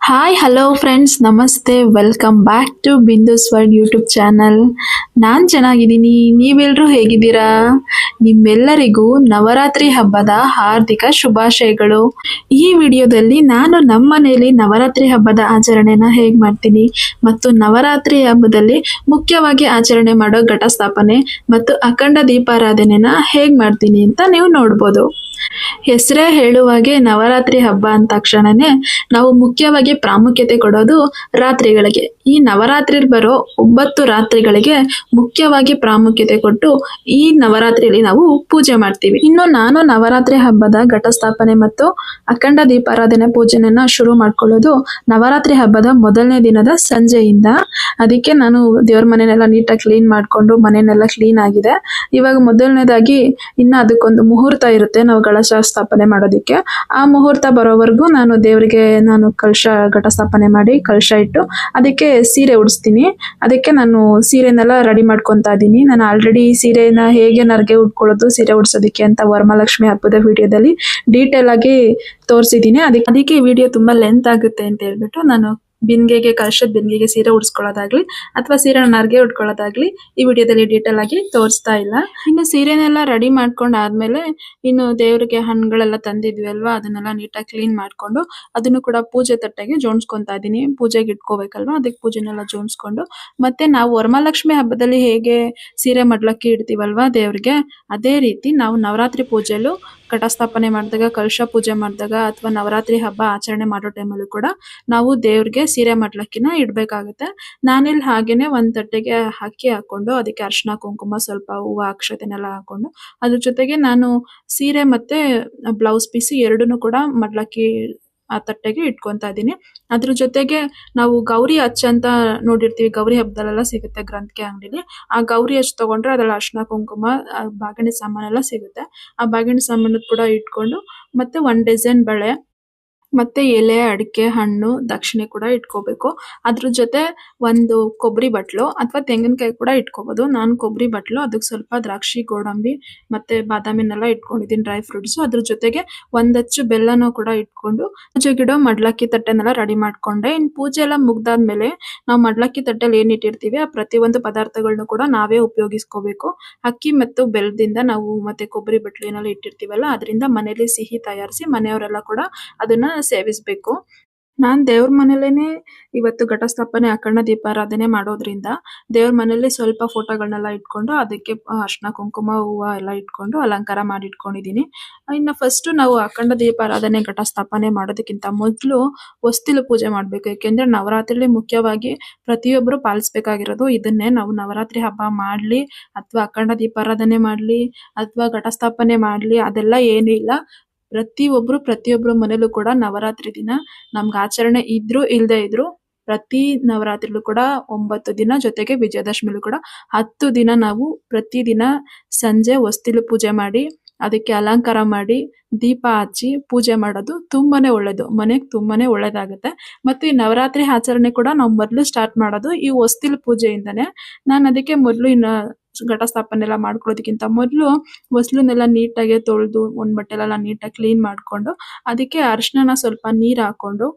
Hi hello friends ನಮಸ್ತೆ welcome back to Bindu's world YouTube channel. ನಾನು ಚೆನ್ನಾಗಿದ್ದೀನಿ, ನೀವೆಲ್ಲರೂ ಹೇಗಿದ್ದೀರಾ? ನಿಮ್ಮೆಲ್ಲರಿಗೂ ನವರಾತ್ರಿ ಹಬ್ಬದ ಹಾರ್ದಿಕ ಶುಭಾಶಯಗಳು. ಈ ವಿಡಿಯೋದಲ್ಲಿ ನಾನು ನಮ್ಮ ಮನೆಯಲ್ಲಿ ನವರಾತ್ರಿ ಹಬ್ಬದ ಆಚರಣೆನ ಹೇಗೆ ಮಾಡ್ತೀನಿ ಮತ್ತು ನವರಾತ್ರಿ ಹಬ್ಬದಲ್ಲಿ ಮುಖ್ಯವಾಗಿ ಆಚರಣೆ ಮಾಡೋ ಘಟ ಸ್ಥಾಪನೆ ಮತ್ತು ಅಖಂಡ ದೀಪಾರಾಧನೆನ ಹೇಗೆ ಮಾಡ್ತೀನಿ ಅಂತ ನೀವು ನೋಡ್ಬೋದು. ಹೆಸರೇ ಹೇಳುವಾಗೆ ನವರಾತ್ರಿ ಹಬ್ಬ ಅಂದ ತಕ್ಷಣನೇ ನಾವು ಮುಖ್ಯವಾಗಿ ಪ್ರಾಮುಖ್ಯತೆ ಕೊಡೋದು ರಾತ್ರಿಗಳಿಗೆ. ಈ ನವರಾತ್ರಿ ಬರೋ 9 ರಾತ್ರಿಗಳಿಗೆ ಮುಖ್ಯವಾಗಿ ಪ್ರಾಮುಖ್ಯತೆ ಕೊಟ್ಟು ಈ ನವರಾತ್ರಿಯಲ್ಲಿ ನಾವು ಪೂಜೆ ಮಾಡ್ತೀವಿ. ಇನ್ನು ನಾನು ನವರಾತ್ರಿ ಹಬ್ಬದ ಘಟಸ್ಥಾಪನೆ ಮತ್ತು ಅಖಂಡ ದೀಪಾರಾಧನೆ ಪೂಜೆಯನ್ನ ಶುರು ಮಾಡ್ಕೊಳ್ಳೋದು ನವರಾತ್ರಿ ಹಬ್ಬದ ಮೊದಲನೇ ದಿನದ ಸಂಜೆಯಿಂದ. ಅದಕ್ಕೆ ನಾನು ದೇವ್ರ ಮನೆನೆಲ್ಲ ನೀಟಾಗಿ ಕ್ಲೀನ್ ಮಾಡ್ಕೊಂಡು ಮನೆನೆಲ್ಲ ಕ್ಲೀನ್ ಆಗಿದೆ. ಇವಾಗ ಮೊದಲನೇದಾಗಿ ಇನ್ನು ಅದಕ್ಕೊಂದು ಮುಹೂರ್ತ ಇರುತ್ತೆ ನಾವು ಕಳಶ ಸ್ಥಾಪನೆ ಮಾಡೋದಕ್ಕೆ. ಆ ಮುಹೂರ್ತ ಬರೋವರೆಗೂ ನಾನು ದೇವರಿಗೆ ಕಲಶ ಘಟ ಸ್ಥಾಪನೆ ಮಾಡಿ ಕಲಶ ಇಟ್ಟು ಅದಕ್ಕೆ ಸೀರೆ ಉಡಿಸ್ತೀನಿ. ಅದಕ್ಕೆ ನಾನು ಸೀರೆನೆಲ್ಲ ರೆಡಿ ಮಾಡ್ಕೊತಾ ಇದ್ದೀನಿ. ನಾನು ಆಲ್ರೆಡಿ ಸೀರೆನ ಹೇಗೆ ನರ್ಗೆ ಉಟ್ಕೊಳ್ಳೋದು ಸೀರೆ ಉಡ್ಸೋದಕ್ಕೆ ಅಂತ ವರಮಹಾಲಕ್ಷ್ಮಿ ಹಬ್ಬದ ವಿಡಿಯೋದಲ್ಲಿ ಡೀಟೇಲ್ ಆಗಿ ತೋರಿಸಿದ್ದೀನಿ. ಅದಕ್ಕೆ ಈ ವಿಡಿಯೋ ತುಂಬಾ ಲೆಂತ್ ಆಗುತ್ತೆ ಅಂತ ಹೇಳ್ಬಿಟ್ಟು ನಾನು ಕಲಶದ ಬಿಂದಿಗೆಗೆ ಸೀರೆ ಉಡ್ಸ್ಕೊಳ್ಳೋದಾಗ್ಲಿ ಅಥವಾ ಸೀರೆ ನರ್ಗೆ ಉಟ್ಕೊಳ್ಳೋದಾಗ್ಲಿ ಈ ವಿಡಿಯೋದಲ್ಲಿ ಡೀಟೇಲ್ ಆಗಿ ತೋರಿಸ್ತಾ ಇಲ್ಲ. ಇನ್ನು ಸೀರೆನೆಲ್ಲ ರೆಡಿ ಮಾಡ್ಕೊಂಡಾದ್ಮೇಲೆ ಇನ್ನು ದೇವರಿಗೆ ಹಣ್ಣುಗಳೆಲ್ಲ ತಂದಿದ್ವಿ ಅಲ್ವಾ, ಅದನ್ನೆಲ್ಲ ನೀಟಾಗಿ ಕ್ಲೀನ್ ಮಾಡ್ಕೊಂಡು ಅದನ್ನು ಕೂಡ ಪೂಜೆ ತಟ್ಟೆಗೆ ಜೋಡಿಸ್ಕೊಂತಾ ಇದ್ದೀನಿ. ಪೂಜೆಗೆ ಇಟ್ಕೋಬೇಕಲ್ವಾ, ಅದಕ್ಕೆ ಪೂಜೆನೆಲ್ಲ ಜೋಡಿಸ್ಕೊಂಡು ಮತ್ತೆ ನಾವು ವರಮಹಾಲಕ್ಷ್ಮಿ ಹಬ್ಬದಲ್ಲಿ ಹೇಗೆ ಸೀರೆ ಮಡ್ಲಕ್ಕಿ ಇಡ್ತೀವಲ್ವಾ ದೇವ್ರಿಗೆ, ಅದೇ ರೀತಿ ನಾವು ನವರಾತ್ರಿ ಪೂಜೆಯಲ್ಲೂ ಘಟಸ್ಥಾಪನೆ ಮಾಡಿದಾಗ ಕಲಶ ಪೂಜೆ ಮಾಡಿದಾಗ ಅಥವಾ ನವರಾತ್ರಿ ಹಬ್ಬ ಆಚರಣೆ ಮಾಡೋ ಟೈಮಲ್ಲೂ ಕೂಡ ನಾವು ದೇವ್ರಿಗೆ ಸೀರೆ ಮಡ್ಲಕ್ಕಿನ ಇಡಬೇಕಾಗುತ್ತೆ. ನಾನಿಲ್ಲಿ ಹಾಗೇನೆ ಒಂದು ತಟ್ಟೆಗೆ ಅಕ್ಕಿ ಹಾಕೊಂಡು ಅದಕ್ಕೆ ಅರಿಶಿನ ಕುಂಕುಮ ಸ್ವಲ್ಪ ಹೂವು ಅಕ್ಷತೆನೆಲ್ಲ ಹಾಕೊಂಡು ಅದ್ರ ಜೊತೆಗೆ ನಾನು ಸೀರೆ ಮತ್ತೆ ಬ್ಲೌಸ್ ಪೀಸ್ ಎರಡನ್ನೂ ಕೂಡ ಮಡ್ಲಕ್ಕಿ ಆ ತಟ್ಟೆಗೆ ಇಟ್ಕೊತಾ ಇದ್ದೀನಿ. ಅದ್ರ ಜೊತೆಗೆ ನಾವು ಗೌರಿ ಅಚ್ಚ ಅಂತ ನೋಡಿರ್ತೀವಿ, ಗೌರಿ ಹಬ್ಬದಲ್ಲೆಲ್ಲ ಸಿಗುತ್ತೆ ಗ್ರಂಥಿಗೆ ಅಂಗಡಿಲಿ. ಆ ಗೌರಿ ಅಚ್ಚು ತಗೊಂಡ್ರೆ ಅದ್ರಲ್ಲಿ ಅರಿಶಿನ ಕುಂಕುಮ ಬಾಗಿಣಿ ಸಾಮಾನೆಲ್ಲ ಸಿಗುತ್ತೆ. ಆ ಬಾಗಿಣಿ ಸಾಮಾನು ಕೂಡ ಇಟ್ಕೊಂಡು ಮತ್ತೆ 1 ಡಜನ್ ಬಳೆ ಮತ್ತೆ ಎಲೆ ಅಡಿಕೆ ಹಣ್ಣು ದಕ್ಷಿಣೆ ಕೂಡ ಇಟ್ಕೋಬೇಕು. ಅದ್ರ ಜೊತೆ ಒಂದು ಕೊಬ್ಬರಿ ಬಟ್ಲು ಅಥವಾ ತೆಂಗಿನಕಾಯಿ ಕೂಡ ಇಟ್ಕೋಬಹುದು. ನಾನು ಕೊಬ್ಬರಿ ಬಟ್ಲು, ಅದಕ್ಕೆ ಸ್ವಲ್ಪ ದ್ರಾಕ್ಷಿ ಗೋಡಂಬಿ ಮತ್ತೆ ಬಾದಾಮಿನೆಲ್ಲ ಇಟ್ಕೊಂಡಿದ್ದೀನಿ, ಡ್ರೈ ಫ್ರೂಟ್ಸ್. ಅದ್ರ ಜೊತೆಗೆ ಒಂದಚ್ಚು ಬೆಲ್ಲನೂ ಕೂಡ ಇಟ್ಕೊಂಡು ಪೂಜೆಗಿಡೋ ಮಡ್ಲಕ್ಕಿ ತಟ್ಟೆನೆಲ್ಲ ರೆಡಿ ಮಾಡ್ಕೊಂಡೆ. ಇನ್ನು ಪೂಜೆ ಎಲ್ಲ ಮುಗ್ದಾದ್ಮೇಲೆ ನಾವು ಮಡ್ಲಕ್ಕಿ ತಟ್ಟೆಲ್ಲಿ ಏನ್ ಇಟ್ಟಿರ್ತೀವಿ ಆ ಪ್ರತಿಯೊಂದು ಪದಾರ್ಥಗಳನ್ನೂ ಕೂಡ ನಾವೇ ಉಪಯೋಗಿಸ್ಕೋಬೇಕು. ಅಕ್ಕಿ ಮತ್ತು ಬೆಲ್ಲದಿಂದ ನಾವು ಮತ್ತೆ ಕೊಬ್ಬರಿ ಬಟ್ಲು ಏನೆಲ್ಲ ಇಟ್ಟಿರ್ತೀವಲ್ಲ ಅದರಿಂದ ಮನೇಲಿ ಸಿಹಿ ತಯಾರಿಸಿ ಮನೆಯವರೆಲ್ಲ ಕೂಡ ಅದನ್ನ ಸೇವಿಸಬೇಕು. ನಾನ್ ದೇವ್ರ ಮನೇಲೇನೆ ಇವತ್ತು ಘಟಸ್ಥಾಪನೆ ಅಖಂಡ ದೀಪಾರಾಧನೆ ಮಾಡೋದ್ರಿಂದ ದೇವ್ರ ಮನೇಲಿ ಸ್ವಲ್ಪ ಫೋಟೋಗಳನ್ನೆಲ್ಲ ಇಟ್ಕೊಂಡು ಅದಕ್ಕೆ ಅರಿಶಿನ ಕುಂಕುಮ ಹೂವು ಎಲ್ಲ ಇಟ್ಕೊಂಡು ಅಲಂಕಾರ ಮಾಡಿ ಇಟ್ಕೊಂಡಿದ್ದೀನಿ. ಇನ್ನು ಫಸ್ಟ್ ನಾವು ಅಖಂಡ ದೀಪಾರಾಧನೆ ಘಟಸ್ಥಾಪನೆ ಮಾಡೋದಕ್ಕಿಂತ ಮೊದಲು ಹೊಸ್ತಿಲು ಪೂಜೆ ಮಾಡಬೇಕು. ಯಾಕೆಂದ್ರೆ ನವರಾತ್ರಿಲಿ ಮುಖ್ಯವಾಗಿ ಪ್ರತಿಯೊಬ್ಬರು ಪಾಲಿಸಬೇಕಾಗಿರೋದು ಇದನ್ನೇ. ನಾವು ನವರಾತ್ರಿ ಹಬ್ಬ ಮಾಡ್ಲಿ ಅಥವಾ ಅಖಂಡ ದೀಪಾರಾಧನೆ ಮಾಡ್ಲಿ ಅಥವಾ ಘಟಸ್ಥಾಪನೆ ಮಾಡ್ಲಿ ಅದೆಲ್ಲ ಏನೂ ಇಲ್ಲ. ಪ್ರತಿಯೊಬ್ರು ಮನೇಲೂ ಕೂಡ ನವರಾತ್ರಿ ದಿನ ನಮ್ಗೆ ಆಚರಣೆ ಇದ್ರು ಇಲ್ಲದೆ ಇದ್ರು ಪ್ರತಿ ನವರಾತ್ರಿಲೂ ಕೂಡ 9 ದಿನ ಜೊತೆಗೆ ವಿಜಯದಶಮಿಲೂ ಕೂಡ 10 ದಿನ ನಾವು ಪ್ರತಿದಿನ ಸಂಜೆ ಹೊಸ್ತಿಲು ಪೂಜೆ ಮಾಡಿ ಅದಕ್ಕೆ ಅಲಂಕಾರ ಮಾಡಿ ದೀಪ ಹಚ್ಚಿ ಪೂಜೆ ಮಾಡೋದು ತುಂಬಾನೇ ಒಳ್ಳೇದು, ಮನೆಗೆ ತುಂಬಾನೇ ಒಳ್ಳೇದಾಗುತ್ತೆ. ಮತ್ತು ಈ ನವರಾತ್ರಿ ಆಚರಣೆ ಕೂಡ ನಾವು ಮೊದಲು ಸ್ಟಾರ್ಟ್ ಮಾಡೋದು ಈ ಹೊಸ್ತಿಲು ಪೂಜೆಯಿಂದನೇ. ನಾನು ಅದಕ್ಕೆ ಮೊದಲು ಘಟಸ್ಥಾಪನೆ ಎಲ್ಲ ಮಾಡ್ಕೊಳ್ಳೋದಕ್ಕಿಂತ ಮೊದಲು ಹೊಸ್ಲನ್ನೆಲ್ಲ ನೀಟಾಗಿ ತೊಳೆದು ಒಂದು ಬಟ್ಟೆಲೆಲ್ಲ ನೀಟಾಗಿ ಕ್ಲೀನ್ ಮಾಡ್ಕೊಂಡು ಅದಕ್ಕೆ ಅರಿಶಿನ ಸ್ವಲ್ಪ ನೀರು ಹಾಕೊಂಡು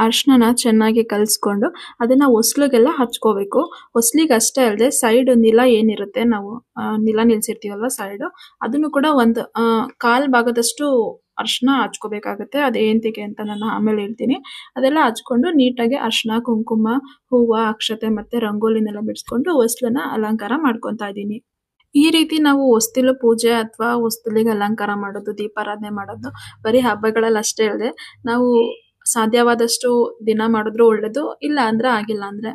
ಅರಿಶಿನ ಚೆನ್ನಾಗಿ ಕಲಿಸ್ಕೊಂಡು ಅದನ್ನ ಹೊಸ್ಲಿಗೆಲ್ಲ ಹಚ್ಕೋಬೇಕು. ಹೊಸ್ಲಿಗೆ ಅಷ್ಟೇ ಅಲ್ಲದೆ ಸೈಡ್ ನಿಲ ಏನಿರುತ್ತೆ, ನಾವು ನಿಲ ನಿಲ್ಸಿರ್ತೀವಲ್ವ ಸೈಡ್, ಅದನ್ನು ಕೂಡ ಒಂದು ಕಾಲ್ ಭಾಗದಷ್ಟು ಅರಿಶಿನ ಹಚ್ಕೋಬೇಕಾಗುತ್ತೆ. ಅದೇಂತಿಗೆ ಅಂತ ನಾನು ಆಮೇಲೆ ಹೇಳ್ತೀನಿ. ಅದೆಲ್ಲ ಹಚ್ಕೊಂಡು ನೀಟಾಗಿ ಅರಿಶಿನ ಕುಂಕುಮ ಹೂವು ಅಕ್ಷತೆ ಮತ್ತೆ ರಂಗೋಲಿನೆಲ್ಲ ಬಿಡಿಸ್ಕೊಂಡು ಹೊಸ್ಲನ್ನ ಅಲಂಕಾರ ಮಾಡ್ಕೊತಾ ಇದ್ದೀನಿ. ಈ ರೀತಿ ನಾವು ಹೊಸ್ತಿಲು ಪೂಜೆ ಅಥವಾ ಹೊಸ್ತಿಲಿಗೆ ಅಲಂಕಾರ ಮಾಡೋದು ದೀಪಾರಾಧನೆ ಮಾಡೋದು ಬರೀ ಹಬ್ಬಗಳಲ್ಲಿ ಅಷ್ಟೇ ಅಲ್ಲದೆ ನಾವು ಸಾಧ್ಯವಾದಷ್ಟು ದಿನ ಮಾಡಿದ್ರು ಒಳ್ಳೇದು. ಇಲ್ಲ ಅಂದ್ರೆ ಆಗಿಲ್ಲ ಅಂದ್ರೆ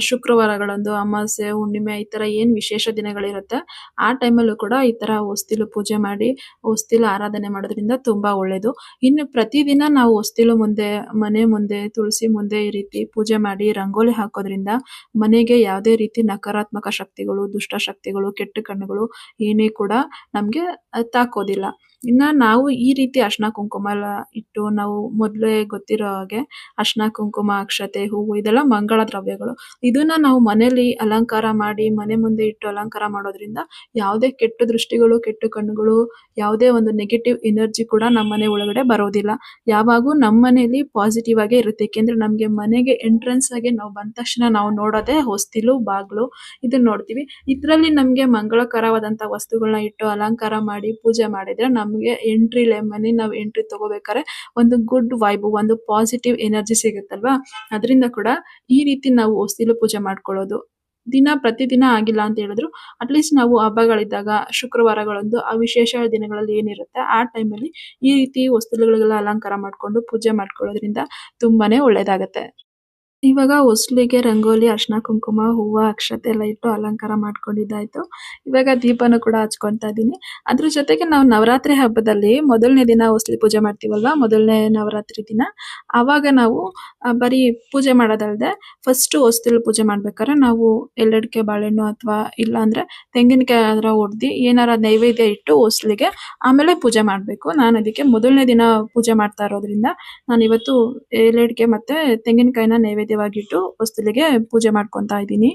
ಶುಕ್ರವಾರಗಳಂದು ಅಮಾವಾಸ್ಯೆ ಹುಣ್ಣಿಮೆ ಈ ತರ ಏನ್ ವಿಶೇಷ ದಿನಗಳಿರುತ್ತೆ ಆ ಟೈಮಲ್ಲೂ ಕೂಡ ಈ ತರ ಹೊಸ್ತಿಲು ಪೂಜೆ ಮಾಡಿ ಹೊಸ್ತಿಲು ಆರಾಧನೆ ಮಾಡೋದ್ರಿಂದ ತುಂಬಾ ಒಳ್ಳೇದು. ಇನ್ನು ಪ್ರತಿದಿನ ನಾವು ಹೊಸ್ತಿಲು ಮುಂದೆ ಮನೆ ಮುಂದೆ ತುಳಸಿ ಮುಂದೆ ಈ ರೀತಿ ಪೂಜೆ ಮಾಡಿ ರಂಗೋಲಿ ಹಾಕೋದ್ರಿಂದ ಮನೆಗೆ ಯಾವುದೇ ರೀತಿ ನಕಾರಾತ್ಮಕ ಶಕ್ತಿಗಳು ದುಷ್ಟ ಶಕ್ತಿಗಳು ಕೆಟ್ಟ ಕಣ್ಣುಗಳು ಏನೇ ಕೂಡ ನಮ್ಗೆ ತಾಕೋದಿಲ್ಲ. ಇನ್ನ ನಾವು ಈ ರೀತಿ ಅರಿಶಿನ ಕುಂಕುಮ ಎಲ್ಲ ಇಟ್ಟು ನಾವು ಮೊದಲೇ ಗೊತ್ತಿರೋ ಹಾಗೆ ಅರಿಶಿನ ಕುಂಕುಮ ಅಕ್ಷತೆ ಹೂವು ಇದೆಲ್ಲ ಮಂಗಳ ದ್ರವ್ಯಗಳು. ಇದನ್ನ ನಾವು ಮನೇಲಿ ಅಲಂಕಾರ ಮಾಡಿ ಮನೆ ಮುಂದೆ ಇಟ್ಟು ಅಲಂಕಾರ ಮಾಡೋದ್ರಿಂದ ಯಾವುದೇ ಕೆಟ್ಟ ದೃಷ್ಟಿಗಳು, ಕೆಟ್ಟ ಕಣ್ಣುಗಳು, ಯಾವುದೇ ಒಂದು ನೆಗೆಟಿವ್ ಎನರ್ಜಿ ಕೂಡ ನಮ್ಮ ಮನೆ ಒಳಗಡೆ ಬರೋದಿಲ್ಲ. ಯಾವಾಗೂ ನಮ್ಮ ಮನೆಯಲ್ಲಿ ಪಾಸಿಟಿವ್ ಆಗೇ ಇರುತ್ತೆ. ಏಕೆಂದ್ರೆ ನಮಗೆ ಮನೆಗೆ ಎಂಟ್ರೆನ್ಸ್ ಆಗಿ ನಾವು ಬಂದ ತಕ್ಷಣ ನಾವು ನೋಡೋದೇ ಹೊಸ್ತಿಲು, ಬಾಗ್ಲು ಇದನ್ನ ನೋಡ್ತೀವಿ. ಇದರಲ್ಲಿ ನಮಗೆ ಮಂಗಳಕರವಾದಂತ ವಸ್ತುಗಳನ್ನ ಇಟ್ಟು ಅಲಂಕಾರ ಮಾಡಿ ಪೂಜೆ ಮಾಡಿದ್ರೆ ನಮಗೆ ಮನೆ ನಾವು ಎಂಟ್ರಿ ತಗೋಬೇಕಾದ್ರೆ ಒಂದು ಗುಡ್ ವೈಬ್, ಒಂದು ಪಾಸಿಟಿವ್ ಎನರ್ಜಿ ಸಿಗುತ್ತಲ್ವಾ. ಅದರಿಂದ ಕೂಡ ಈ ರೀತಿ ನಾವು ಹೊಸ್ತಿಲು ಪೂಜೆ ಮಾಡ್ಕೊಳ್ಳೋದು ಪ್ರತಿದಿನ ಆಗಿಲ್ಲ ಅಂತ ಹೇಳಿದ್ರು ಅಟ್ಲೀಸ್ಟ್ ನಾವು ಹಬ್ಬಗಳಿದ್ದಾಗ ಶುಕ್ರವಾರಗಳಂದು ಆ ವಿಶೇಷ ದಿನಗಳಲ್ಲಿ ಏನಿರುತ್ತೆ ಆ ಟೈಮಲ್ಲಿ ಈ ರೀತಿ ಹೊಸ್ತಿಲುಗಳಿಗೆಲ್ಲ ಅಲಂಕಾರ ಮಾಡ್ಕೊಂಡು ಪೂಜೆ ಮಾಡ್ಕೊಳ್ಳೋದ್ರಿಂದ ತುಂಬಾನೇ ಒಳ್ಳೇದಾಗತ್ತೆ. ಇವಾಗ ಹೊಸ್ಲಿಗೆ ರಂಗೋಲಿ, ಅರ್ಶಿನ ಕುಂಕುಮ, ಹೂವ, ಅಕ್ಷತೆ ಎಲ್ಲ ಇಟ್ಟು ಅಲಂಕಾರ ಮಾಡ್ಕೊಂಡಿದ್ದಾಯ್ತು. ಇವಾಗ ದೀಪನು ಕೂಡ ಹಚ್ಕೊಂತಾ ಇದ್ದೀನಿ. ಅದ್ರ ಜೊತೆಗೆ ನಾವು ನವರಾತ್ರಿ ಹಬ್ಬದಲ್ಲಿ ಮೊದಲನೇ ದಿನ ಹೊಸ್ಲಿ ಪೂಜೆ ಮಾಡ್ತೀವಲ್ವಾ, ಮೊದಲನೇ ನವರಾತ್ರಿ ದಿನ ಆವಾಗ ನಾವು ಬರೀ ಪೂಜೆ ಮಾಡೋದಲ್ದೆ ಫಸ್ಟ್ ಹೊಸ್ತಿಲು ಪೂಜೆ ಮಾಡ್ಬೇಕಾದ್ರೆ ನಾವು ಎಳ್ಳಡಿಕೆ, ಬಾಳೆಹಣ್ಣು ಅಥವಾ ಇಲ್ಲ ಅಂದ್ರೆ ತೆಂಗಿನಕಾಯಿ ಆದ್ರ ಹೊಡ್ದಿ ಏನಾರ ನೈವೇದ್ಯ ಇಟ್ಟು ಹೊಸ್ಲಿಗೆ ಆಮೇಲೆ ಪೂಜೆ ಮಾಡ್ಬೇಕು. ನಾನು ಅದಕ್ಕೆ ಮೊದಲನೇ ದಿನ ಪೂಜೆ ಮಾಡ್ತಾ ಇರೋದ್ರಿಂದ ನಾನು ಇವತ್ತು ಎಳ್ಳಡಿಕೆ ಮತ್ತೆ ತೆಂಗಿನಕಾಯಿನ ನೈವೇದ್ಯವಾಗಿಟ್ಟು ಹೊಸ್ತಿಲಿಗೆ ಪೂಜೆ ಮಾಡ್ಕೊಂತಾ ಇದ್ದೀನಿ.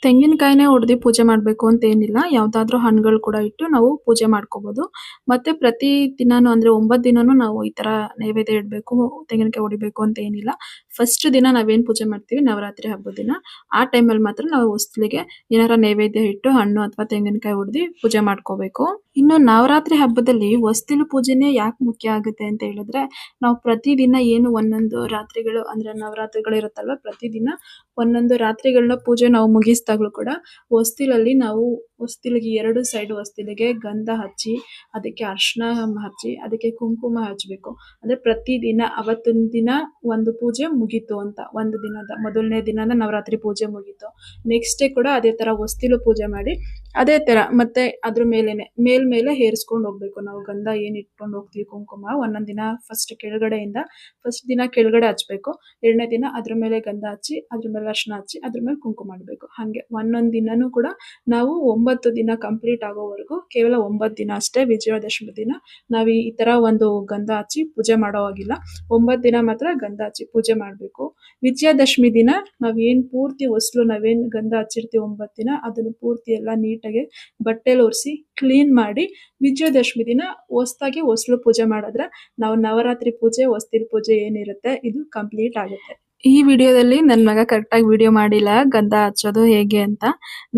ತೆಂಗಿನಕಾಯಿನೇ ಹೊಡೆದು ಪೂಜೆ ಮಾಡಬೇಕು ಅಂತ ಏನಿಲ್ಲ, ಯಾವ್ದಾದ್ರು ಹಣ್ಣುಗಳು ಕೂಡ ಇಟ್ಟು ನಾವು ಪೂಜೆ ಮಾಡ್ಕೋಬಹುದು. ಮತ್ತೆ ಪ್ರತಿ ದಿನಾನು ಅಂದ್ರೆ 9 ದಿನಾನು ನಾವು ಈ ತರ ನೈವೇದ್ಯ ಇಡಬೇಕು, ತೆಂಗಿನಕಾಯಿ ಹೊಡಿಬೇಕು ಅಂತ ಏನಿಲ್ಲ. ಫಸ್ಟ್ ದಿನ ನಾವೇನ್ ಪೂಜೆ ಮಾಡ್ತೀವಿ ನವರಾತ್ರಿ ಹಬ್ಬದ ದಿನ, ಆ ಟೈಮಲ್ಲಿ ಮಾತ್ರ ನಾವು ಹೊಸ್ತಿಲಿಗೆ ಏನಾರ ನೈವೇದ್ಯ ಇಟ್ಟು ಹಣ್ಣು ಅಥವಾ ತೆಂಗಿನಕಾಯಿ ಹೊಡೆದು ಪೂಜೆ ಮಾಡ್ಕೋಬೇಕು. ಇನ್ನು ನವರಾತ್ರಿ ಹಬ್ಬದಲ್ಲಿ ಹೊಸ್ತಿಲು ಪೂಜೆನೇ ಯಾಕೆ ಮುಖ್ಯ ಆಗುತ್ತೆ ಅಂತ ಹೇಳಿದ್ರೆ, ನಾವು ಪ್ರತಿದಿನ ಏನು ಒಂದೊಂದು ರಾತ್ರಿಗಳು ಅಂದ್ರೆ ನವರಾತ್ರಿಗಳು ಇರುತ್ತಲ್ವಾ, ಪ್ರತಿದಿನ ಒಂದೊಂದು ರಾತ್ರಿಗಳನ್ನ ಪೂಜೆ ನಾವು ಮುಗಿಸಿದಾಗ್ಲೂ ಕೂಡ ಹೊಸ್ತಿಲಲ್ಲಿ ನಾವು ಹೊಸ್ತಿಲಿಗೆ 2 ಸೈಡ್ ಹೊಸ್ತಿಲಿಗೆ ಗಂಧ ಹಚ್ಚಿ ಅದಕ್ಕೆ ಅರ್ಶಿನ ಹಚ್ಚಿ ಅದಕ್ಕೆ ಕುಂಕುಮ ಹಚ್ಚಬೇಕು. ಅಂದ್ರೆ ಪ್ರತಿದಿನ ಅವತ್ತಿನ ದಿನ ಒಂದು ಪೂಜೆ ಮುಗೀತು ಅಂತ, ಒಂದು ದಿನದ ಮೊದಲನೇ ದಿನದ ನವರಾತ್ರಿ ಪೂಜೆ ಮುಗೀತು, ನೆಕ್ಸ್ಟ್ ಡೇ ಕೂಡ ಅದೇ ತರ ಹೊಸ್ತಿಲು ಪೂಜೆ ಮಾಡಿ ಅದೇ ತರ ಮತ್ತೆ ಅದ್ರ ಮೇಲೆ ಹೇರಿಸ್ಕೊಂಡು ಹೋಗ್ಬೇಕು. ನಾವು ಗಂಧ ಏನ್ ಇಟ್ಕೊಂಡು ಹೋಗ್ತೀವಿ ಕುಂಕುಮ ಒಂದೊಂದ್ ದಿನ ಫಸ್ಟ್ ದಿನ ಕೆಳಗಡೆ ಹಚ್ಬೇಕು, 2ನೇ ದಿನ ಅದ್ರ ಮೇಲೆ ಗಂಧ ಹಚ್ಚಿ ಅದ್ರ ಮೇಲೆ ಅರ್ಶಿನ ಹಚ್ಚಿ ಅದ್ರ ಮೇಲೆ ಕುಂಕುಮ ಮಾಡಬೇಕು. ಹಂಗೆ ಒಂದೊಂದ್ ದಿನನೂ ಕೂಡ ನಾವು 9 ದಿನ ಕಂಪ್ಲೀಟ್ ಆಗೋವರೆಗೂ ಕೇವಲ 9 ದಿನ ಅಷ್ಟೇ, ವಿಜಯದಶಮಿ ದಿನ ನಾವು ಈ ತರ ಒಂದು ಗಂಧ ಹಚ್ಚಿ ಪೂಜೆ ಮಾಡೋ ಹಾಗಿಲ್ಲ. 9 ದಿನ ಮಾತ್ರ ಗಂಧ ಹಚ್ಚಿ ಪೂಜೆ ಮಾಡ್ಬೇಕು. ವಿಜಯದಶಮಿ ದಿನ ನಾವೇನ್ ಪೂರ್ತಿ ಹೊಸ್ಲು ನಾವೇನ್ ಗಂಧ ಹಚ್ಚಿರ್ತೀವಿ 9 ದಿನ ಅದನ್ನು ಪೂರ್ತಿ ಎಲ್ಲ ನೀಟಾಗಿ ಬಟ್ಟೆಲಿ ಒರೆಸಿ ಕ್ಲೀನ್ ಮಾಡಿ ವಿಜಯದಶಮಿ ದಿನ ಹೊಸ್ದಾಗಿ ಹೊಸ್ಲು ಪೂಜೆ ಮಾಡಿದ್ರೆ ನಾವು ನವರಾತ್ರಿ ಪೂಜೆ, ಹೊಸ್ತಿಲು ಪೂಜೆ ಏನಿರುತ್ತೆ ಇದು ಕಂಪ್ಲೀಟ್ ಆಗುತ್ತೆ. ಈ ವಿಡಿಯೋದಲ್ಲಿ ನನ್ನ ಮಗ ಕರೆಕ್ಟಾಗಿ ವಿಡಿಯೋ ಮಾಡಿಲ್ಲ ಗಂಧ ಹಚ್ಚೋದು ಹೇಗೆ ಅಂತ.